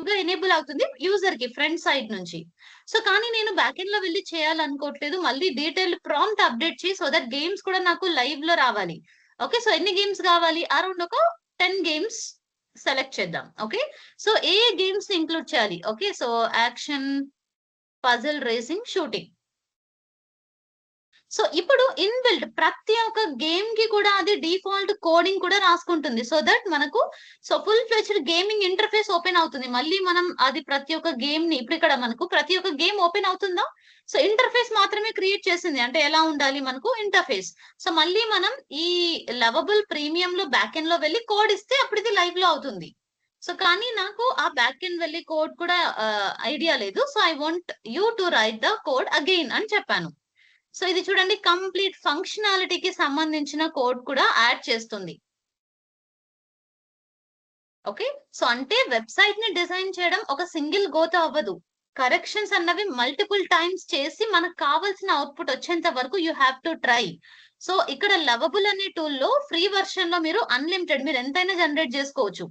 గా ఎనేబుల్ అవుతుంది యూజర్ కి ఫ్రంట్ సైడ్ నుంచి. సో కానీ నేను బ్యాక్ ఎండ్ లో వెళ్ళి చేయాలనుకోవట్లేదు, మళ్ళీ డీటెయిల్ ప్రాంప్ట్ అప్డేట్ చేసి సో దట్ గేమ్స్ కూడా నాకు లైవ్ లో రావాలి. ఓకే, సో ఎన్ని గేమ్స్ కావాలి, అరౌండ్ ఒక 10 గేమ్స్ సెలెక్ట్ చేద్దాం. ఓకే, సో ఏ గేమ్స్ ఇంక్లూడ్ చేయాలి? Okay, so action, puzzle, racing, shooting. So ఇప్పుడు ఇన్బిల్ట్ ప్రతి ఒక్క గేమ్ కి కూడా అది డిఫాల్ట్ కోడింగ్ కూడా రాసుకుంటుంది. సో దట్ మనకు so full fledged gaming interface open అవుతుంది. మళ్ళీ మనం అది ప్రతి ఒక్క గేమ్ ని ఇప్పుడు ఇక్కడ మనకు ప్రతి ఒక్క గేమ్ ఓపెన్ అవుతుందా? సో ఇంటర్ఫేస్ మాత్రమే క్రియేట్ చేసింది, అంటే ఎలా ఉండాలి మనకు ఇంటర్ఫేస్. సో మళ్ళీ మనం ఈ లవబుల్ ప్రీమియం లో బ్యాక్ ఎండ్ లో వెళ్ళి కోడ్ ఇస్తే అప్పుడు ఇది లైవ్ లో అవుతుంది. సో కానీ నాకు ఆ బ్యాక్ ఎండ్ వెళ్ళి కోడ్ కూడా ఐడియా లేదు. So I want you to right the code again అని చెప్పాను. సో ఇది చూడండి, కంప్లీట్ ఫంక్షనాలిటీకి సంబంధించిన కోడ్ కూడా యాడ్ చేస్తుంది. ఓకే, సో అంటే వెబ్సైట్ ని డిజైన్ చేయడం ఒక సింగిల్ గోతో అవ్వదు. కరెక్షన్స్ అన్నవి మల్టిపుల్ టైమ్స్ చేసి మనకు కావాల్సిన అవుట్పుట్ వచ్చేంత వరకు you have to try. So ఇక్కడ లవబుల్ అనే టూల్లో ఫ్రీ వర్షన్ లో మీరు అన్లిమిటెడ్ మీరు ఎంతైనా జనరేట్ చేసుకోవచ్చు.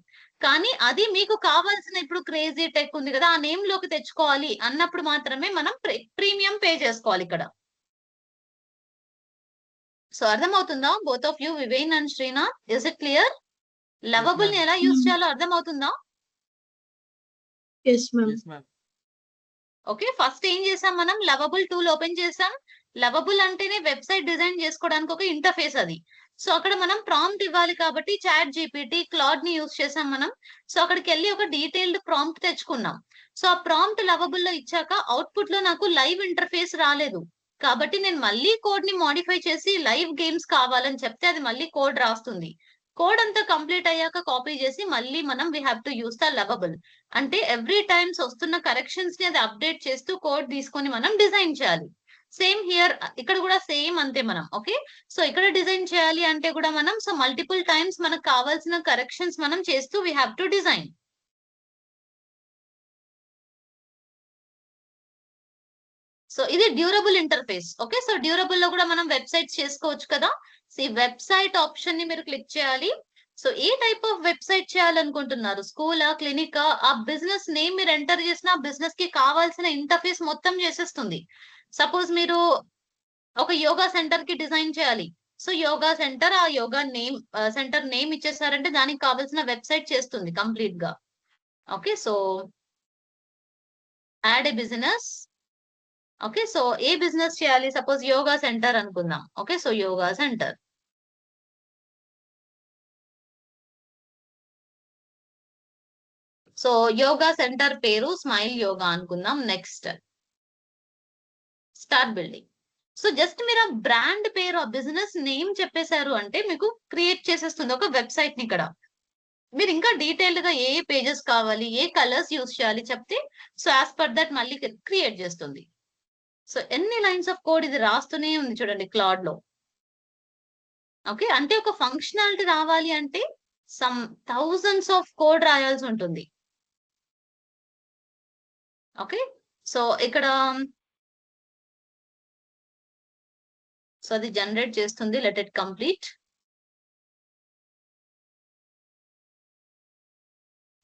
కానీ అది మీకు కావాల్సిన ఇప్పుడు క్రేజీ టెక్ ఉంది కదా, ఆ నేమ్ లోకి తెచ్చుకోవాలి అన్నప్పుడు మాత్రమే మనం ప్రీమియం పే చేసుకోవాలి ఇక్కడ. సో అర్థమవుతుందా both of you, Vivian and Srinath? Is it clear? Lovable ని ma'am. ఎలా యూజ్ చేయాలో అర్థమవుతుందా? Yes, ma'am. Yes, ma'am. Okay, first ఏం చేసాం మనం, లవబుల్ టూల్ ఓపెన్ చేసాం. లవబుల్ అంటేనే వెబ్సైట్ డిజైన్ చేసుకోవడానికి ఒక ఇంటర్ఫేస్ అది. సో అక్కడ మనం ప్రాంప్ట్ ఇవ్వాలి కాబట్టి చాట్ జీపీటీ, క్లాడ్ ని యూజ్ చేసాం మనం. సో అక్కడికి వెళ్ళి ఒక డీటెయిల్డ్ ప్రాంప్ట్ తెచ్చుకున్నాం. సో ఆ ప్రాంప్ట్ లవబుల్ లో ఇచ్చాక అవుట్పుట్ లో నాకు లైవ్ ఇంటర్ఫేస్ రాలేదు. కాబట్టి నేను మళ్ళీ కోడ్ ని మోడిఫై చేసి లైవ్ గేమ్స్ కావాలని చెప్తే అది మళ్ళీ కోడ్ రాస్తుంది. కోడ్ అంతా కంప్లీట్ అయ్యాక కాపీ చేసి మళ్ళీ మనం we have to use the lovable. అంటే ఎవ్రీ టైమ్స్ వస్తున్న కరెక్షన్స్ ని అది అప్డేట్ చేస్తూ కోడ్ తీసుకొని మనం డిజైన్ చేయాలి. సేమ్ హియర్, ఇక్కడ కూడా సేమ్ అంతే మనం. ఓకే, సో ఇక్కడ డిజైన్ చేయాలి అంటే కూడా మనం సో మల్టిపుల్ టైమ్స్ మనకు కావాల్సిన కరెక్షన్స్ మనం చేస్తూ we have to design. So ఇది durable interface. Okay, so durable లో కూడా మనం వెబ్సైట్ చేసుకోవచ్చు కదా. సో వెబ్సైట్ ఆప్షన్ ని మీరు క్లిక్ చేయాలి. So A type of website చేయాలనుకుంటున్నారు, స్కూలా, క్లినికా, ఆ బిజినెస్ నేమ్ మీరు ఎంటర్ చేసిన బిజినెస్ కి కావాల్సిన ఇంటర్ఫేస్ మొత్తం చేసేస్తుంది. సపోజ్ మీరు ఒక యోగా సెంటర్ కి డిజైన్ చేయాలి. సో యోగా సెంటర్, ఆ యోగా నేమ్ సెంటర్ నేమ్ ఇచ్చేసారంటే దానికి కావాల్సిన వెబ్సైట్ చేస్తుంది కంప్లీట్ గా. ఓకే, సో యాడ్ ఏ బిజినెస్. ఓకే, సో ఏ బిజినెస్ చేయాలి, సపోజ్ యోగా సెంటర్ అనుకుందాం. Okay, so yoga centre. So yoga centre పేరు స్మైల్ యోగా అనుకుందాం. Next start building. So just మీరు ఆ బ్రాండ్ పేరు, ఆ బిజినెస్ నేమ్ చెప్పేశారు అంటే మీకు క్రియేట్ చేసేస్తుంది ఒక వెబ్సైట్ ని. ఇక్కడ మీరు ఇంకా డీటెయిల్డ్ గా ఏ పేజెస్ కావాలి, ఏ కలర్స్ యూస్ చేయాలి చెప్తే సో యాజ్ పర్ దట్ మళ్ళీ క్రియేట్ చేస్తుంది. సో ఎన్ని లైన్స్ ఆఫ్ కోడ్ ఇది రాస్తూనే ఉంది చూడండి క్లాడ్ లో. ఓకే, అంటే ఒక ఫంక్షనాలిటీ రావాలి అంటే సమ్ థౌజండ్స్ ఆఫ్ కోడ్ రాయాల్సి ఉంటుంది. ఓకే, సో ఇక్కడ సో అది జనరేట్ చేస్తుంది. Let it complete.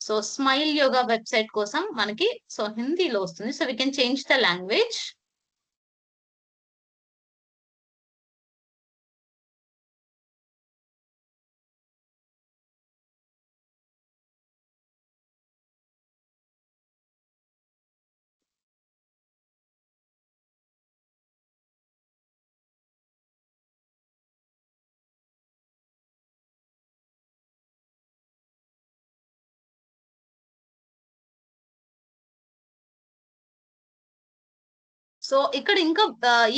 So smile yoga website కోసం మనకి సో హిందీలో వస్తుంది. So we can change the language. So ఇక్కడ ఇంకా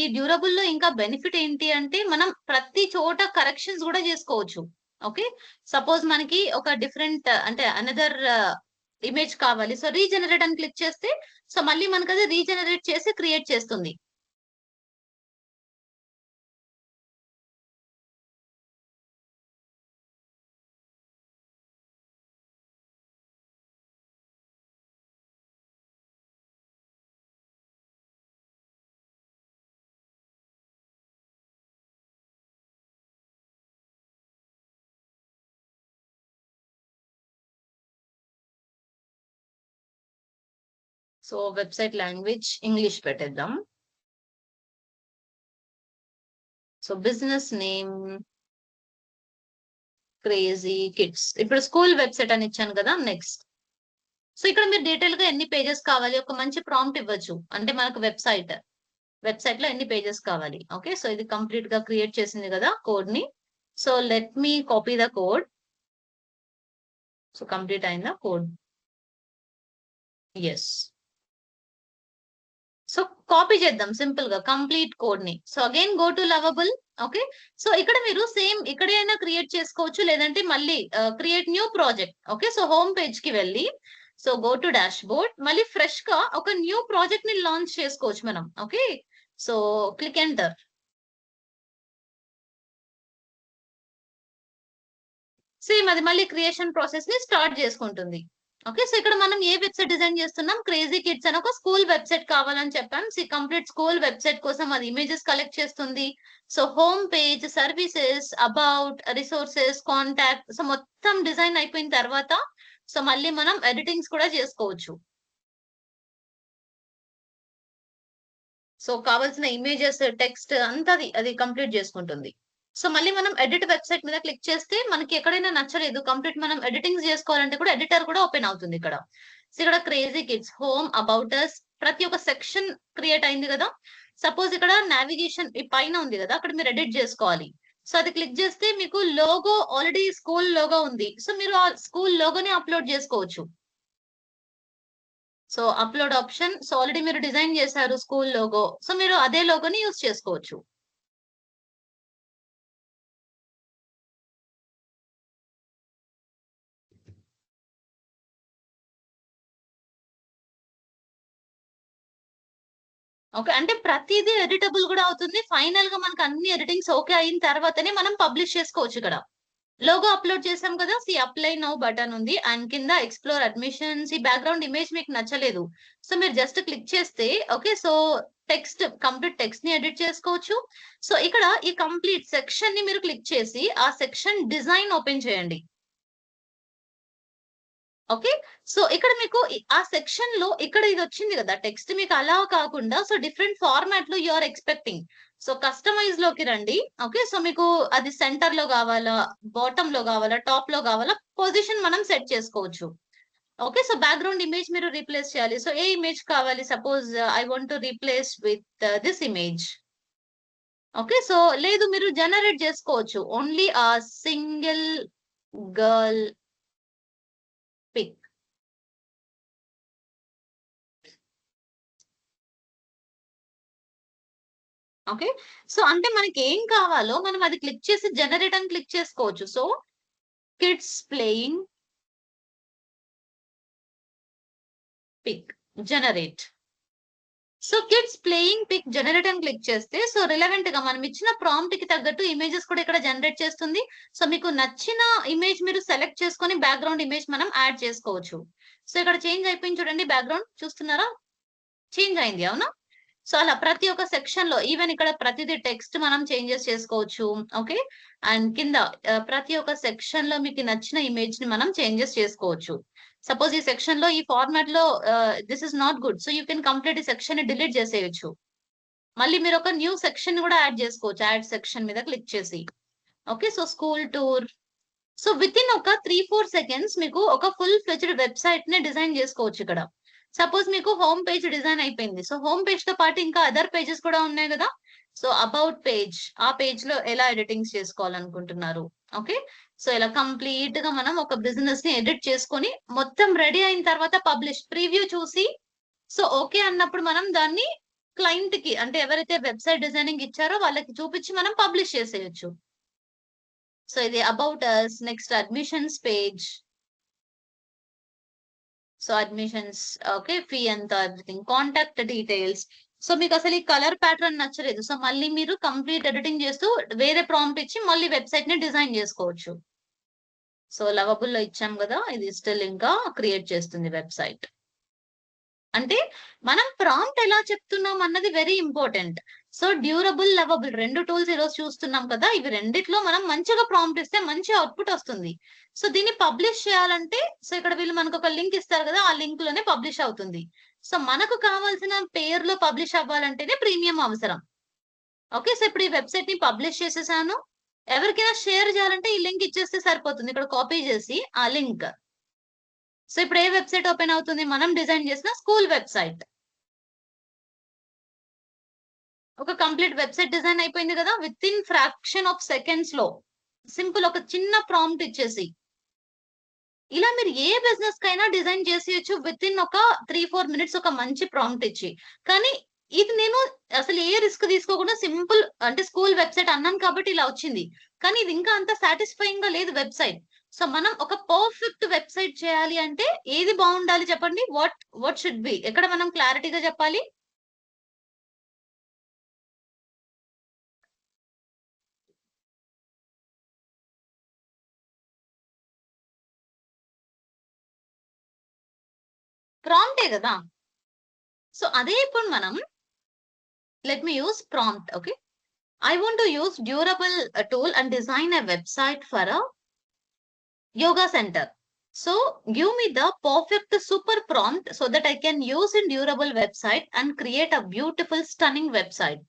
ఈ డ్యూరబుల్ లో ఇంకా బెనిఫిట్ ఏంటి అంటే మనం ప్రతి చోట కరెక్షన్స్ కూడా చేసుకోవచ్చు. ఓకే, సపోజ్ మనకి ఒక డిఫరెంట్ అంటే అనదర్ ఇమేజ్ కావాలి. సో రీజనరేట్ అని క్లిక్ చేస్తే సో మళ్ళీ మనకి అది రీజనరేట్ చేసి క్రియేట్ చేస్తుంది. సో వెబ్సైట్ లాంగ్వేజ్ ఇంగ్లీష్ పెట్టేద్దాం. So business name crazy kids. ఇప్పుడు స్కూల్ వెబ్సైట్ అని ఇచ్చాను కదా. నెక్స్ట్ సో ఇక్కడ మీరు డీటెయిల్ గా ఎన్ని పేజెస్ కావాలి, ఒక మంచి ప్రాంప్ట్ ఇవ్వచ్చు. అంటే మనకు వెబ్సైట్ లో ఎన్ని పేజెస్ కావాలి. ఓకే, సో ఇది కంప్లీట్ గా క్రియేట్ చేసింది కదా కోడ్ ని. So let me copy the code. So complete అయిందా కోడ్? ఎస్. సో కాపీ చేద్దాం సింపుల్ గా కంప్లీట్ కోడ్ ని. So again go to lovable. Okay, so ఇక్కడ మీరు సేమ్ ఇక్కడైనా క్రియేట్ చేసుకోవచ్చు, లేదంటే మళ్ళీ create new project. Okay, so home page కి వెళ్ళి so go to dash board, మళ్ళీ ఫ్రెష్ గా ఒక న్యూ ప్రాజెక్ట్ ని లాంచ్ చేసుకోవచ్చు మనం. Okay, so click enter. Same అది మళ్ళీ క్రియేషన్ ప్రాసెస్ ని స్టార్ట్ చేసుకుంటుంది. ఓకే. సో ఇక్కడ మనం ఏ వెబ్‌సైట్ డిజైన్ చేస్తున్నాం? క్రేజీ కిడ్స్ అని ఒక స్కూల్ వెబ్‌సైట్ కావాలని చెప్పాం. కంప్లీట్ స్కూల్ వెబ్‌సైట్ కోసం అది ఇమేజెస్ కలెక్ట్ చేస్తుంది. So home page, services, about, resources, contact so మొత్తం డిజైన్ అయిపోయిన తర్వాత సో మళ్ళీ మనం ఎడిటింగ్స్ కూడా చేసుకోవచ్చు. సో కావాల్సిన ఇమేజెస్, టెక్స్ట్ అంతా అది కంప్లీట్ చేసుకుంటుంది. సో మళ్ళీ మనం ఎడిట్ వెబ్‌సైట్ మీద క్లిక్ చేస్తే మనకి ఎక్కడైనా నచ్చలేదు కంప్లీట్ మనం ఎడిటింగ్స్ చేసుకోవాలంటే కూడా ఎడిటర్ కూడా ఓపెన్ అవుతుంది ఇక్కడ. సో ఇక్కడ crazy kids, home, about us ప్రతి ఒక్క సెక్షన్ క్రియేట్ అయింది కదా! సపోజ్ ఇక్కడ నావిగేషన్ ఈ పైన ఉంది కదా! అక్కడ మీరు ఎడిట్ చేసుకోవాలి. సో అది క్లిక్ చేస్తే మీకు లోగో ఆల్రెడీ స్కూల్ లోగో ఉంది. సో మీరు ఆ స్కూల్ లోగోని అప్‌లోడ్ చేసుకోవచ్చు. So upload option so already మీరు డిజైన్ చేశారు స్కూల్ లోగో. సో మీరు అదే లోగోని యూజ్ చేసుకోవచ్చు. ఓకే. అంటే ప్రతీదీ ఎడిటబుల్ గూడా అవుతుంది. ఫైనల్‌గా మనకు అన్ని ఎడిటింగ్స్ ఓకే అయిన తర్వాతనే మనం పబ్లిష్ చేసుకోవచ్చు ఇక్కడ. లోగో అప్‌లోడ్ చేసాం కదా! అప్లై నౌ బటన్ ఉంది. అండ్ కింద ఎక్స్‌ప్లోర్ అడ్మిషన్స్ ఈ బ్యాక్‌గ్రౌండ్ ఇమేజ్ మీకు నచ్చలేదు. సో మీరు జస్ట్ క్లిక్ చేస్తే ఓకే. సో కంప్లీట్ టెక్స్ట్‌ని ఎడిట్ చేసుకోవచ్చు. సో ఇక్కడ ఈ కంప్లీట్ సెక్షన్‌ని మీరు క్లిక్ చేసి ఆ సెక్షన్ డిజైన్ ఓపెన్ చేయండి. ఓకే. సో ఇక్కడ మీకు ఆ సెక్షన్‌లో ఇక్కడ ఇదొచ్చింది గదా! టెక్స్ట్ మీకు అలా కాకుండా సో డిఫరెంట్ ఫార్మాట్‌లో యూ ఆర్ ఎక్స్‌పెక్టింగ్. సో కస్టమైజ్‌లోకి రండి. ఓకే. సో మీకు అది సెంటర్‌లో గావాలా? బాటమ్‌లో గావాలా? టాప్‌లో గావాలా? పొజిషన్ మనం సెట్ చేసుకోవచ్చు. ఓకే. సో బ్యాక్‌గ్రౌండ్ ఇమేజ్ మీరు రీప్లేస్ చేయాలి. సో ఏ ఇమేజ్ కావాలి? Suppose I want to replace with this image. Okay. So లేదు మీరు జనరేట్ జేసుకోవచ్చు. Only single girl pic. Okay. So అంటే మనకేం కావాలో మనం అది క్లిక్ చేసి జనరేట్ అని క్లిక్ చేసుకోవచ్చు. So kids playing pic generate. So kids playing pic generate అని క్లిక్ చేస్తే సో రిలవెంట్‌గా మనం ఇచ్చిన ప్రాంప్ట్‌కి తగ్గట్టు ఇమేజెస్ కూడా ఇక్కడ జనరేట్ చేస్తుంది. సో మీకు నచ్చిన ఇమేజ్ మీరు సెలెక్ట్ చేసుకొని బ్యాక్‌గ్రౌండ్ ఇమేజ్ మనం యాడ్ చేసుకోవచ్చు. సో ఇక్కడ చేంజ్ అయిపోయింది చూడండి బ్యాక్‌గ్రౌండ్ చూస్తున్నారా? చేంజ్ అయింది. అవునా? సో అలా ప్రతి ఒక్క సెక్షన్‌లో ఈవెన్ ఇక్కడ ప్రతిది టెక్స్ట్ మనం చేంజెస్ చేసుకోవచ్చు. ఓకే. అండ్ కింద ప్రతి ఒక్క సెక్షన్‌లో మీకు నచ్చిన ఇమేజ్‌ని మనం చేంజెస్ చేసుకోవచ్చు. సపోజ్ ఈ సెక్షన్‌లో ఈ ఫార్మాట్‌లో this is not good. So you can complete ఈ సెక్షన్‌ని డిలీట్ చేసేయొచ్చు. మళ్ళీ మీరు ఒక న్యూ సెక్షన్ కూడా యాడ్ చేసుకోవచ్చు. యాడ్ సెక్షన్ మీద క్లిక్ చేసి. Okay. So school tour. So within ఒక 3, 4 సెకండ్స్ మీకు ఒక ఫుల్ ఫ్లెడ్జ్డ్ వెబ్‌సైట్‌ని డిజైన్ చేసుకోవచ్చు ఇక్కడ. సపోజ్ మీకు హోమ్ పేజ్ డిజైన్ అయిపోయింది. సో హోమ్ పేజ్‌తో పాటు ఇంకా అదర్ పేజెస్ కూడా ఉన్నాయి గదా! సో అబౌట్ పేజ్ ఆ పేజ్‌లో ఎలా ఎడిటింగ్స్ చేసుకోవాలనుకుంటున్నారు. ఓకే. సో ఇలా కంప్లీట్‌గా మనం ఒక బిజినెస్‌ని ఎడిట్ చేసుకొని మొత్తం రెడీ అయిన తర్వాత పబ్లిష్ ప్రివ్యూ చూసి సో ఓకే అన్నప్పుడు మనం దాన్ని క్లయింట్‌కి అంటే ఎవరైతే వెబ్‌సైట్ డిజైనింగ్ ఇచ్చారో వాళ్ళకి చూపించి మనం పబ్లిష్ చేసేయొచ్చు. సో ఇది about us. Next admissions page. So admissions okay. Fee ఎంత ఎవ్రీథింగ్. Contact details. సో మీకసలు ఈ కలర్ ప్యాటర్న్ నచ్చలేదు. సో మళ్ళీ మీరు కంప్లీట్ ఎడిటింగ్ చేస్తూ వేరే ప్రాంప్ట్ ఇచ్చి మళ్ళీ వెబ్‌సైట్‌ని డిజైన్ జేసుకోవచ్చు. సో లవబుల్‌లో ఇచ్చాం గదా! ఇది స్టిల్ ఇంకా క్రియేట్ చేస్తుంది వెబ్‌సైట్. అంటే మనం ప్రాంప్ట్ ఎలా చెప్తున్నాం అన్నది very important. So durable, lovable 2 tools ఈరోజు చూస్తున్నాం కదా! ఇవి రెండిట్లో మనం మంచిగా ప్రాంప్ట్ ఇస్తే మంచి ఔట్‌పుట్ వస్తుంది. సో దీన్ని పబ్లిష్ చేయాలంటే సో ఇక్కడ వీళ్ళు మనకొక లింక్ ఇస్తారు కదా! ఆ లింక్‌లోనే పబ్లిష్ అవుతుంది. సో మనకు కావాల్సిన పేరులో పబ్లిష్ అవ్వాలంటేనే ప్రీమియం అవసరం. ఓకే. సో ఇప్పుడు ఈ వెబ్‌సైట్‌ని పబ్లిష్ చేసేసాను. ఎవరికైనా షేర్ చేయాలంటే ఈ లింక్ ఇచ్చేస్తే సరిపోతుంది. ఇక్కడ కాపీ చేసి ఆ లింక్. సో ఇప్పుడు ఏ వెబ్‌సైట్ ఓపెన్ అవుతుంది? మనం డిజైన్ చేసిన స్కూల్ వెబ్‌సైట్. ఒక కంప్లీట్ వెబ్‌సైట్ డిజైన్ అయిపోయింది గదా! వితిన్ ఫ్రాక్షన్ ఆఫ్ సెకండ్స్‌లో. సింపుల్ ఒక చిన్న ప్రాంప్ట్ ఇచ్చేసి. ఇలా మీరు ఏ బిజినెస్‌కైనా డిజైన్ చేసేయొచ్చు వితిన్ ఒక 3, 4 మినిట్స్ ఒక మంచి ప్రాంప్ట్ ఇచ్చి. కానీ ఇది నేను అసలు ఏ రిస్క్ తీసుకోకుండా సింపుల్ అంటే స్కూల్ వెబ్‌సైట్ అన్నాను కాబట్టి ఇలా వచ్చింది. కానీ ఇది ఇంకా అంత సాటిస్ఫైయింగ్‌గా లేదు వెబ్‌సైట్. సో మనం ఒక పర్ఫెక్ట్ వెబ్‌సైట్ చేయాలి అంటే ఏది బావుండాలి చెప్పండి? What should be? ఎక్కడ మనం క్లారిటీగా చెప్పాలి? ప్రాంప్టే కదా. సో అదే ఇప్పుడు మనం let me use prompt. Okay, I want to use durable tool and design a website for a yoga center. So give me the perfect super prompt so that I can use in durable website and create a beautiful stunning website.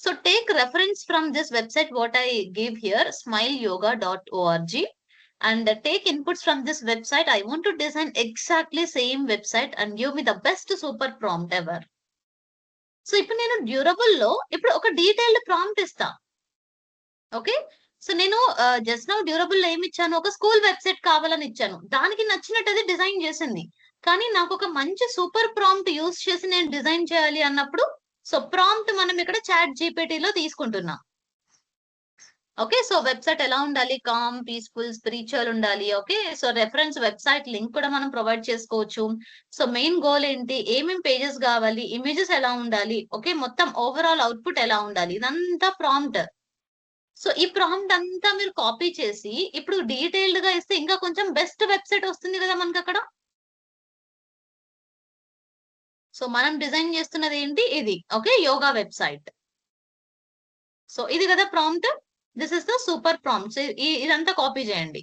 So take reference from this website what I give here, smileyoga.org, and take inputs from this website. I want to design exactly same website and give me the best super prompt ever. So ఇప్పుడు నేను durable లో ఇప్పుడు ఒక detailed prompt ఇస్తా. Okay, so నేను just now durable లో ఏమి ఇచ్చాను, ఒక స్కూల్ వెబ్సైట్ కావాలని ఇచ్చాను, దానికి నచ్చినట్టు అది డిజైన్ చేసింది. కానీ నాకు ఒక మంచి సూపర్ ప్రాంప్ట్ యూస్ చేసి నేను డిజైన్ చేయాలి అన్నప్పుడు, సో ప్రాంప్ట్ మనం ఇక్కడ చాట్ జీపీటీలో తీసుకుంటున్నాం. ఓకే, సో వెబ్సైట్ ఎలా ఉండాలి, కామ్, పీస్ఫుల్, స్పిరిచువల్ ఉండాలి. Okay, so reference website link కూడా మనం ప్రొవైడ్ చేసుకోవచ్చు. సో మెయిన్ గోల్ ఏంటి, ఏమేం పేజెస్ కావాలి, ఇమేజెస్ ఎలా ఉండాలి, ఓకే, మొత్తం ఓవరాల్ అవుట్పుట్ ఎలా ఉండాలి, ఇదంతా ప్రాంప్ట్. సో ఈ ప్రాంప్ట్ అంతా మీరు కాపీ చేసి ఇప్పుడు డీటెయిల్డ్ గా ఇస్తే ఇంకా కొంచెం బెస్ట్ వెబ్సైట్ వస్తుంది కదా మనకి అక్కడ. సో మనం డిజైన్ చేస్తున్నది ఏంటి, ఇది ఓకే యోగా వెబ్సైట్. సో ఇది కదా prompt, this is the super prompt. ఇదంతా కాపీ చేయండి.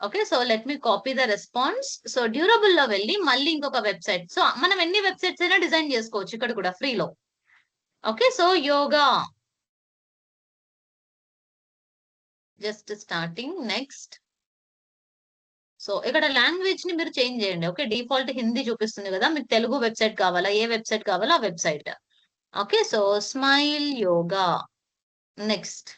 Okay, so let me copy the response. So durable లో వెళ్ళి మళ్ళీ ఇంకొక వెబ్సైట్. సో మనం ఎన్ని వెబ్సైట్స్ అయినా డిజైన్ చేసుకోవచ్చు ఇక్కడ కూడా ఫ్రీలో. Okay, so yoga just starting. Next, so ఇక్కడ లాంగ్వేజ్ ని మీరు చేంజ్ చేయండి. ఓకే, డిఫాల్ట్ హిందీ చూపిస్తుంది కదా, మీకు తెలుగు వెబ్సైట్ కావాలా, ఏ వెబ్సైట్ కావాలా ఆ website. Okay, so smile yoga. Next,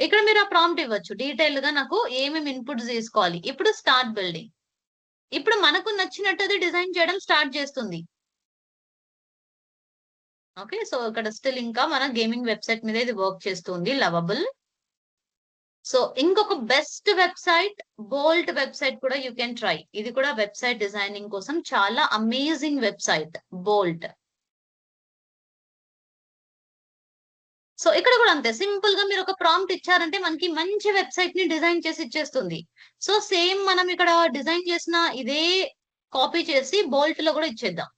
ఇక్కడ మీరు ఆ ప్రాంప్ట్ ఇవ్వచ్చు డీటెయిల్ గా, నాకు ఏమేమి ఇన్పుట్స్ తీసుకోవాలి. ఇప్పుడు స్టార్ట్ బిల్డింగ్. ఇప్పుడు మనకు నచ్చినట్టు డిజైన్ చేయడం స్టార్ట్ చేస్తుంది. ఓకే, సో ఇక్కడ స్టిల్ ఇంకా మన గేమింగ్ వెబ్సైట్ మీద ఇది వర్క్ చేస్తుంది, లవబుల్. సో ఇంకొక బెస్ట్ వెబ్సైట్, బోల్ట్ వెబ్సైట్ కూడా యూ కెన్ ట్రై. ఇది కూడా వెబ్సైట్ డిజైనింగ్ కోసం చాలా అమేజింగ్ వెబ్సైట్, బోల్ట్. సో ఇక్కడ కూడా అంతే సింపుల్ గా మీరు ఒక ప్రాంప్ట్ ఇచ్చారంటే మనకి మంచి వెబ్సైట్ ని డిజైన్ చేసి ఇచ్చేస్తుంది. సో సేమ్ మనం ఇక్కడ డిజైన్ చేసిన ఇదే కాపీ చేసి బోల్ట్ లో కూడా ఇచ్చేద్దాం.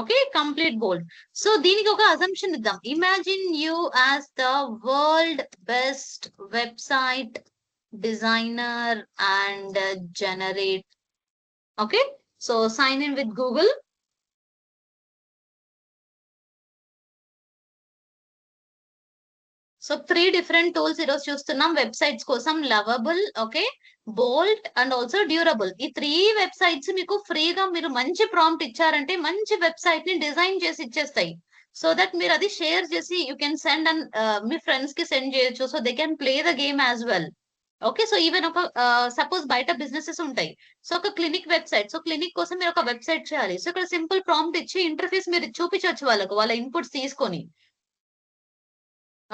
ఓకే, కంప్లీట్ బోల్డ్. సో దీనికి ఒక అజంప్షన్ ఇద్దాం, imagine you as the world best website designer and generate. Okay, so sign in with Google. So 3 different tools ఈరోజు చూస్తున్నాం వెబ్సైట్స్ కోసం, lovable, okay, bolt and also durable. ఈ 3 వెబ్సైట్స్ మీకు ఫ్రీగా మీరు మంచి ప్రాంప్ట్ ఇచ్చారంటే మంచి వెబ్సైట్ ని డిజైన్ చేసి ఇచ్చేస్తాయి. సో దట్ మీరు అది షేర్ చేసి you can send and me friends కి సెండ్ చేయొచ్చు. So they can play the game as well. Okay, so even ఒక సపోజ్ బయట బిజినెసెస్ ఉంటాయి. సో ఒక క్లినిక్ వెబ్సైట్, సో క్లినిక్ కోసం మీరు ఒక వెబ్సైట్ చేయాలి. సో ఇక్కడ సింపుల్ ప్రాంప్ట్ ఇచ్చి ఇంటర్ఫేస్ మీరు చూపించవచ్చు వాళ్ళకు, వాళ్ళ ఇన్పుట్స్ తీసుకొని.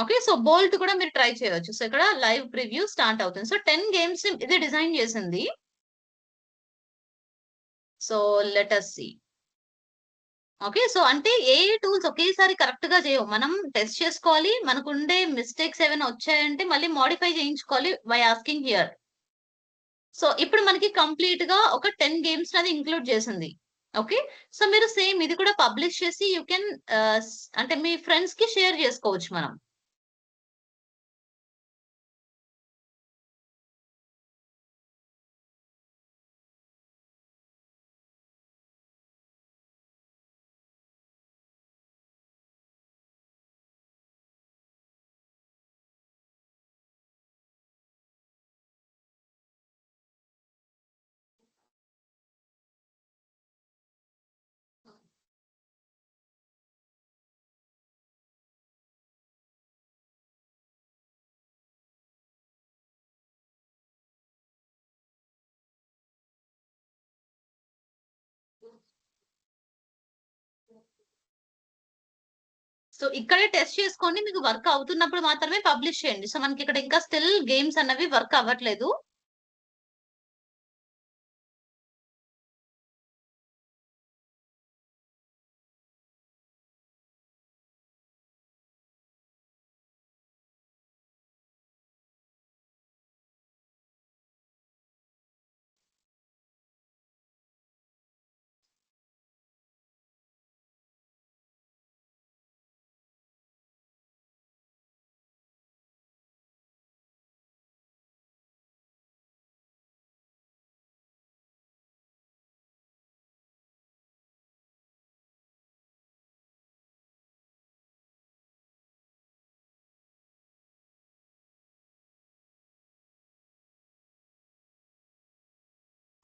ఓకే, సో బోల్ట్ కూడా మీరు ట్రై చేయొచ్చు. సో ఇక్కడ లైవ్ ప్రివ్యూ స్టార్ట్ అవుతుంది. సో 10 గేమ్స్ ఇది డిజైన్ చేసింది. So let us see. Okay, so అంటే ఏ టూల్స్ ఒకేసారి కరెక్ట్ గా చేయవు, మనం టెస్ట్ చేసుకోవాలి. మనకు ఉండే మిస్టేక్స్ ఏమైనా వచ్చాయంటే మళ్ళీ మోడిఫై చేయించుకోవాలి బై ఆస్కింగ్ హియర్. సో ఇప్పుడు మనకి కంప్లీట్ గా ఒక 10 గేమ్స్ అది ఇంక్లూడ్ చేసింది. ఓకే, సో మీరు సేమ్ ఇది కూడా పబ్లిష్ చేసి యూ కెన్ అంటే మీ ఫ్రెండ్స్ కి షేర్ చేసుకోవచ్చు మనం. సో ఇక్కడే టెస్ట్ చేసుకోండి, మీకు వర్క్ అవుతున్నప్పుడు మాత్రమే పబ్లిష్ చేయండి. సో మనకి ఇక్కడ ఇంకా స్టిల్ గేమ్స్ అన్నవి వర్క్ అవ్వట్లేదు.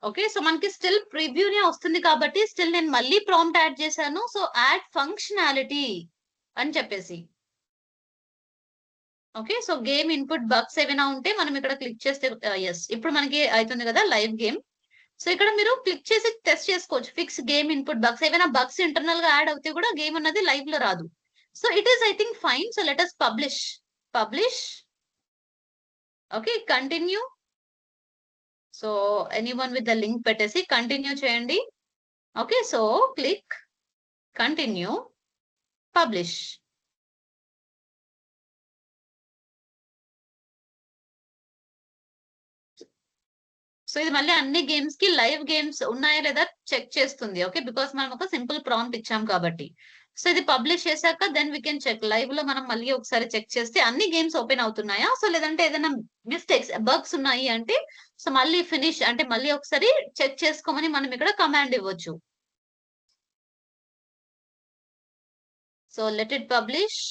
ఓకే, సో మనకి స్టిల్ ప్రివ్యూనే వస్తుంది కాబట్టి స్టిల్ నేను మళ్ళీ ప్రాంప్ట్ యాడ్ చేశాను. సో యాడ్ ఫంక్షనాలిటీ అని చెప్పేసి. Okay, so game input bugs ఏమైనా ఉంటే మనం ఇక్కడ క్లిక్ చేస్తే ఎస్, ఇప్పుడు మనకి అవుతుంది కదా లైవ్ గేమ్. సో ఇక్కడ మీరు క్లిక్ చేసి టెస్ట్ చేసుకోవచ్చు. ఫిక్స్ గేమ్ ఇన్పుట్ బగ్స్, ఏమైనా బగ్స్ ఇంటర్నల్ గా యాడ్ అవుతే కూడా గేమ్ అన్నది లైవ్ లో రాదు. So it is I think fine. So let us publish. Okay, continue. So anyone with the link పెట్టేసి కంటిన్యూ చేయండి. Okay, so click continue, publish. So ఇది మళ్ళీ అన్ని గేమ్స్ కి లైవ్ గేమ్స్ ఉన్నాయా లేదా చెక్ చేస్తుంది. ఓకే, బికాస్ మనం ఒక సింపుల్ ప్రాంప్ట్ ఇచ్చాం కాబట్టి. సో ఇది పబ్లిష్ చేశాక then we can check. Live లో మనం మళ్ళీ ఒకసారి చెక్ చేస్తే అన్ని గేమ్స్ ఓపెన్ అవుతున్నాయా, సో లేదంటే ఏదైనా మిస్టేక్స్ బగ్స్ ఉన్నాయి అంటే సో మళ్ళీ ఫినిష్ అంటే మళ్ళీ ఒకసారి చెక్ చేసుకోమని మనం ఇక్కడ కమాండ్ ఇవ్వచ్చు. So let it publish.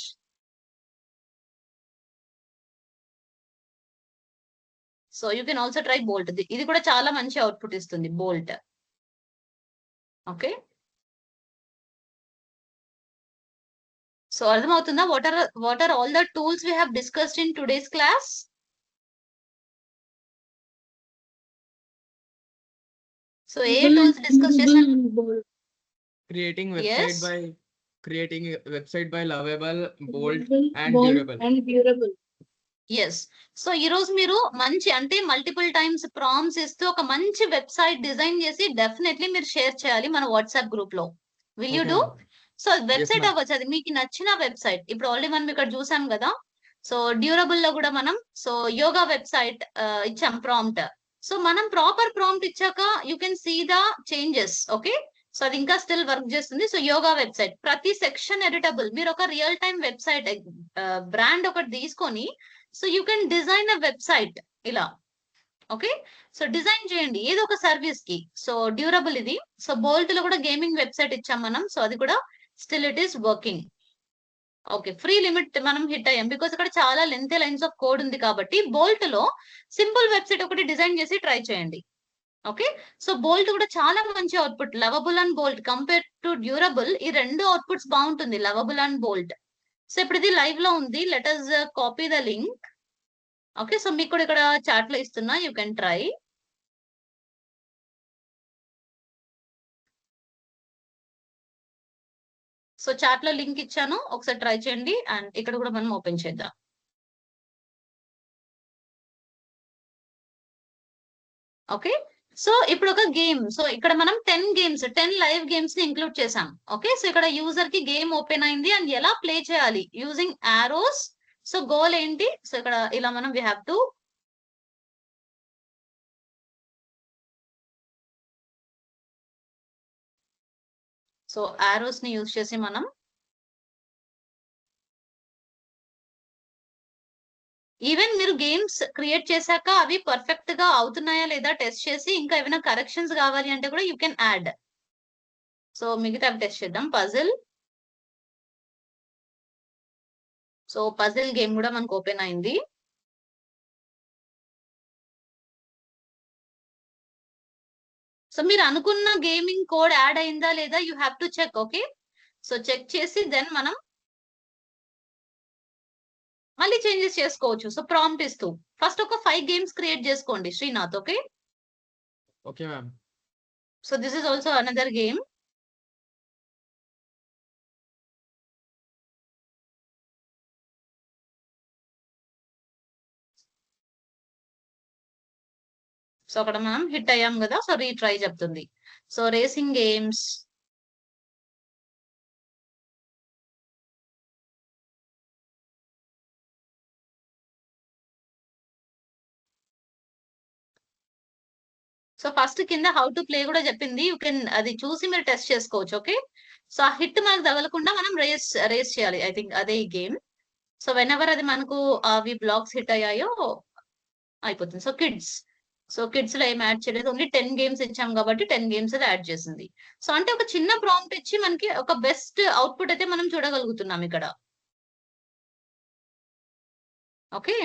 So you can also try bolt. ఇది కూడా చాలా మంచి అవుట్పుట్ ఇస్తుంది బోల్ట్. ఓకే, సో అర్థమవుతుందా what are all the tools we have discussed in today's class? So ఏ టూల్స్ డిస్కస్ చేసాం? Creating Yes. website by Lovable, Bold and Bold Durable. and durable. Yes. So ఈ రోజు మీరు మంచి అంటే multiple times prompts ఇస్తూ ఒక మంచి వెబ్సైట్ డిజైన్ చేసి డెఫినెట్లీ మీరు షేర్ చేయాలి మన వాట్సాప్ గ్రూప్ లో. Will you Okay, do? ma'am. So website ma'am. అవ్వచ్చు, అది మీకు నచ్చిన వెబ్సైట్. ఇప్పుడు ఆల్రెడీ మనం ఇక్కడ చూసాం కదా. సో డ్యూరబుల్ లో కూడా మనం సో యోగా వెబ్సైట్ ఇచ్చాం ప్రాంప్ట్. సో మనం ప్రాపర్ ప్రాంప్ట్ ఇచ్చాక you can see the changes. Okay, so అది ఇంకా స్టిల్ వర్క్ చేస్తుంది. సో యోగా వెబ్సైట్ ప్రతి సెక్షన్ ఎడిటబుల్. మీరు ఒక రియల్ టైమ్ వెబ్సైట్ బ్రాండ్ ఒకటి తీసుకొని so you can design a website ఇలా. ఓకే, సో డిజైన్ చేయండి ఏదో ఒక సర్వీస్ కి. సో డ్యూరబుల్ ఇది. సో బోల్ట్ లో కూడా గేమింగ్ వెబ్సైట్ ఇచ్చాం మనం. సో అది కూడా still it is working. Okay, free limit మనం హిట్ అయ్యాం బికాస్ ఇక్కడ చాలా లెంత్ లైన్స్ ఆఫ్ కోడ్ ఉంది కాబట్టి. బోల్ట్ లో సింపుల్ వెబ్సైట్ ఒకటి డిజైన్ చేసి ట్రై చేయండి. ఓకే, సో బోల్ట్ కూడా చాలా మంచి output. Lovable and bolt compare to durable ఈ రెండు అవుట్పుట్స్ బాగుంటుంది, లవబుల్ అండ్ బోల్ట్. సో ఇప్పుడు ఇది లైవ్ లో ఉంది. Let us copy the link. Okay, so మీకు కూడా ఇక్కడ చాట్ లో ఇస్తున్నా, you can try. So chat లో లింక్ ఇచ్చాను, ఒకసారి ట్రై చేయండి. అండ్ ఇక్కడ కూడా మనం ఓపెన్ చేద్దాం. ఓకే, సో ఇప్పుడు ఒక గేమ్. సో ఇక్కడ మనం 10 లైవ్ గేమ్స్ ని ఇంక్లూడ్ చేసాం. ఓకే, సో ఇక్కడ యూజర్ కి గేమ్ ఓపెన్ అయింది అండ్ ఎలా ప్లే చేయాలి యూజింగ్ ఆరోస్. సో గోల్ ఏంటి? సో ఇక్కడ ఇలా మనం we have to so Aorus ని యూజ్ చేసి మనం ఈవెన్ మీరు గేమ్స్ క్రియేట్ చేశాక అవి పర్ఫెక్ట్ గా అవుతున్నాయా లేదా టెస్ట్ చేసి ఇంకా ఏమైనా కరెక్షన్స్ కావాలి అంటే కూడా యూ కెన్ యాడ్. సో మిగతా టెస్ట్ చేద్దాం. పజిల్. సో పజిల్ గేమ్ కూడా మనకు ఓపెన్ అయింది. సో మీరు అనుకున్న గేమింగ్ కోడ్ యాడ్ అయిందా లేదా you have to check. Okay, so check చేసి దెన్ మనం మళ్ళీ చేంజెస్ చేసుకోవచ్చు. సో ప్రాంప్ట్ ఇస్తూ ఫస్ట్ ఒక 5 గేమ్స్ క్రియేట్ చేసుకోండి Srinath. Okay, Okay, ma'am. So this is also another game. So అక్కడ మనం హిట్ అయ్యాం కదా. సో రీట్రై చెప్తుంది. So racing games. So first కింద హౌ టు ప్లే కూడా చెప్పింది. యూ కెన్ అది చూసి మీరు టెస్ట్ చేసుకోవచ్చు. ఓకే, సో ఆ హిట్ మనకు తగలకుండా మనం రేస్ చేయాలి. ఐ థింక్ అదే ఈ గేమ్. సో వెన్ ఎవర్ అది మనకు అవి బ్లాక్స్ హిట్ అయ్యాయో అయిపోతుంది. సో కిడ్స్ లో ఏం యాడ్ చేయలేదు, ఓన్లీ 10 గేమ్స్ ఇచ్చాం కాబట్టి 10 గేమ్స్ అది యాడ్ చేసింది. సో అంటే ఒక చిన్న ప్రాంప్ట్ ఇచ్చి మనకి ఒక బెస్ట్ అవుట్పుట్ అయితే మనం చూడగలుగుతున్నాం ఇక్కడ. ఓకే,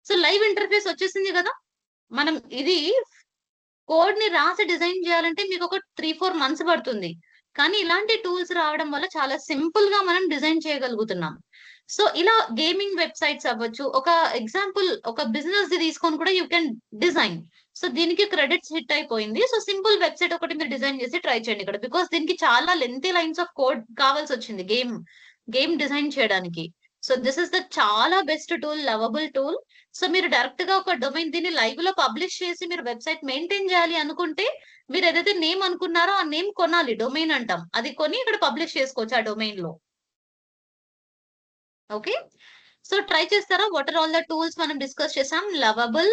సో లైవ్ ఇంటర్ఫేస్ వచ్చేసింది కదా. మనం ఇది కోడ్ ని రాసి డిజైన్ చేయాలంటే మీకు ఒక 3-4 మంత్స్ పడుతుంది. కానీ ఇలాంటి టూల్స్ రావడం వల్ల చాలా సింపుల్ గా మనం డిజైన్ చేయగలుగుతున్నాం. సో ఇలా గేమింగ్ వెబ్సైట్స్ అవ్వచ్చు. ఒక ఎగ్జాంపుల్ ఒక బిజినెస్ ది తీసుకొని కూడా యూ కెన్ డిజైన్. సో దీనికి క్రెడిట్స్ హిట్ అయిపోయింది. సో సింపుల్ వెబ్సైట్ ఒకటి మీరు డిజైన్ చేసి ట్రై చేయండి ఇక్కడ. బికాస్ దీనికి చాలా లెంతీ లైన్స్ ఆఫ్ కోడ్ కావాల్సి వచ్చింది గేమ్ డిజైన్ చేయడానికి. సో దిస్ ఇస్ ద చాలా best tool, lovable tool. So మీరు డైరెక్ట్ గా ఒక డొమైన్ దీన్ని లైవ్ లో పబ్లిష్ చేసి మీరు వెబ్సైట్ మెయింటైన్ చేయాలి అనుకుంటే మీరు ఏదైతే నేమ్ అనుకున్నారో ఆ నేమ్ కొనాలి. డొమైన్ అంటాం. అది కొని ఇక్కడ పబ్లిష్ చేసుకోవచ్చు ఆ డొమైన్ లో. ఓకే, సో ట్రై చేస్తారా? What are all the tools మనం డిస్కస్ చేసాం. లవబుల్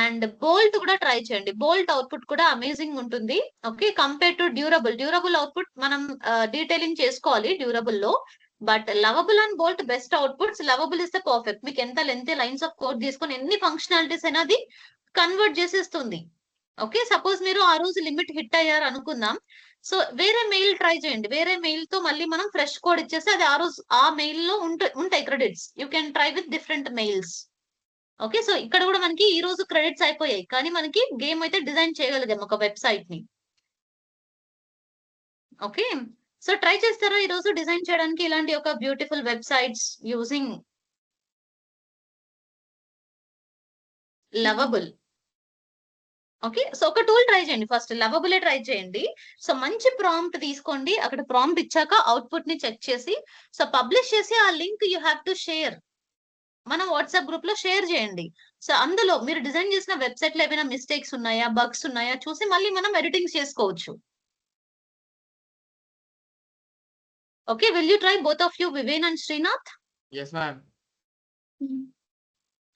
అండ్ బోల్ట్ కూడా ట్రై చేయండి. బోల్ట్ అవుట్పుట్ కూడా అమేజింగ్ ఉంటుంది. Okay, compare to Durable output మనం డీటెయిలింగ్ చేసుకోవాలి డ్యూరబుల్ లో. But Lovable and Bolt best outputs. Lovable is the perfect. మీకు ఎంత లెంత్ లైన్స్ ఆఫ్ కోడ్ తీసుకొని ఎన్ని ఫంక్షనాలిటీస్ అయినా అది కన్వర్ట్ చేసేస్తుంది. ఓకే, సపోజ్ మీరు ఆ రోజు లిమిట్ హిట్ అయ్యారు అనుకుందాం. సో వేరే మెయిల్ ట్రై చేయండి. వేరే మెయిల్ తో మళ్ళీ మనం ఫ్రెష్ కోడ్ ఇచ్చేస్తే అది ఆ రోజు ఆ మెయిల్ లో ఉంటాయి credits. You can try with different mails. Okay, so ఇక్కడ కూడా మనకి ఈ రోజు క్రెడిట్స్ అయిపోయాయి, కానీ మనకి గేమ్ అయితే డిజైన్ చేయగలిగాం ఒక వెబ్సైట్ ని. ఓకే, సో ట్రై చేస్తారా ఈ రోజు డిజైన్ చేయడానికి ఇలాంటి ఒక beautiful websites using lovable. Okay, so ఒక టూల్ ట్రై చేయండి. ఫస్ట్ లవబుల్ ట్రై చేయండి. సో మంచి ప్రాంప్ట్ తీసుకోండి. అక్కడ ప్రాంప్ట్ ఇచ్చాక అవుట్పుట్ ని చెక్ చేసి సో పబ్లిష్ చేసి ఆ link you have to share. మన వాట్సాప్ గ్రూప్ లో షేర్ చేయండి. సో అందులో మీరు డిజైన్ చేసిన వెబ్సైట్ లో ఏమైనా మిస్టేక్స్ ఉన్నాయా, బగ్స్ ఉన్నాయా చూసి మళ్ళీ మనం ఎడిటింగ్ చేసుకోవచ్చు. Okay, will you try both of you, Vivian and Srinath? Yes, ma'am.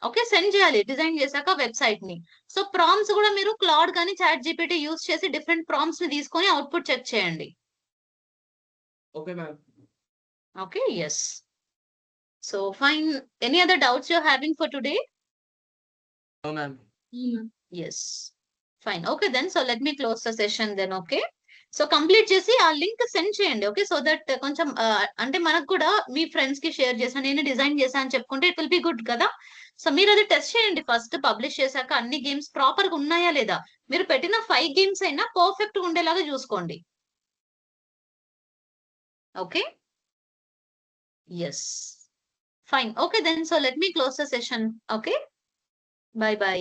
Okay, send చేయాలి డిజైన్ చేశాక వెబ్సైట్ ని. సో ప్రాంప్ట్స్ కూడా మీరు క్లౌడ్ కానీ చాట్ జీపీటీ యూస్ చేసి డిఫరెంట్ ప్రాంప్ట్స్ ని తీసుకొని అవుట్పుట్ చెక్ చేయండి. Okay, ma'am. Okay, yes. So fine. Any other doubts you having for today? No, ma'am. Yes, fine. Okay then, so let me close the session then. Okay, so complete చేసి ఆ link send చేయండి. Okay, so that కొంచెం అంటే మనకు కూడా మీ friends కి share చేసాను, నేను డిజైన్ చేశాను అని చెప్పుకుంటే ఇట్ విల్ బి గుడ్ కదా. సో మీరు అది టెస్ట్ చేయండి ఫస్ట్. పబ్లిష్ చేశాక అన్ని గేమ్స్ ప్రాపర్ గా ఉన్నాయా లేదా, మీరు పెట్టిన 5 గేమ్స్ అయినా పర్ఫెక్ట్ గా ఉండేలాగా చూసుకోండి. Okay, yes, fine. Okay then, so let me close the session. Okay, bye by.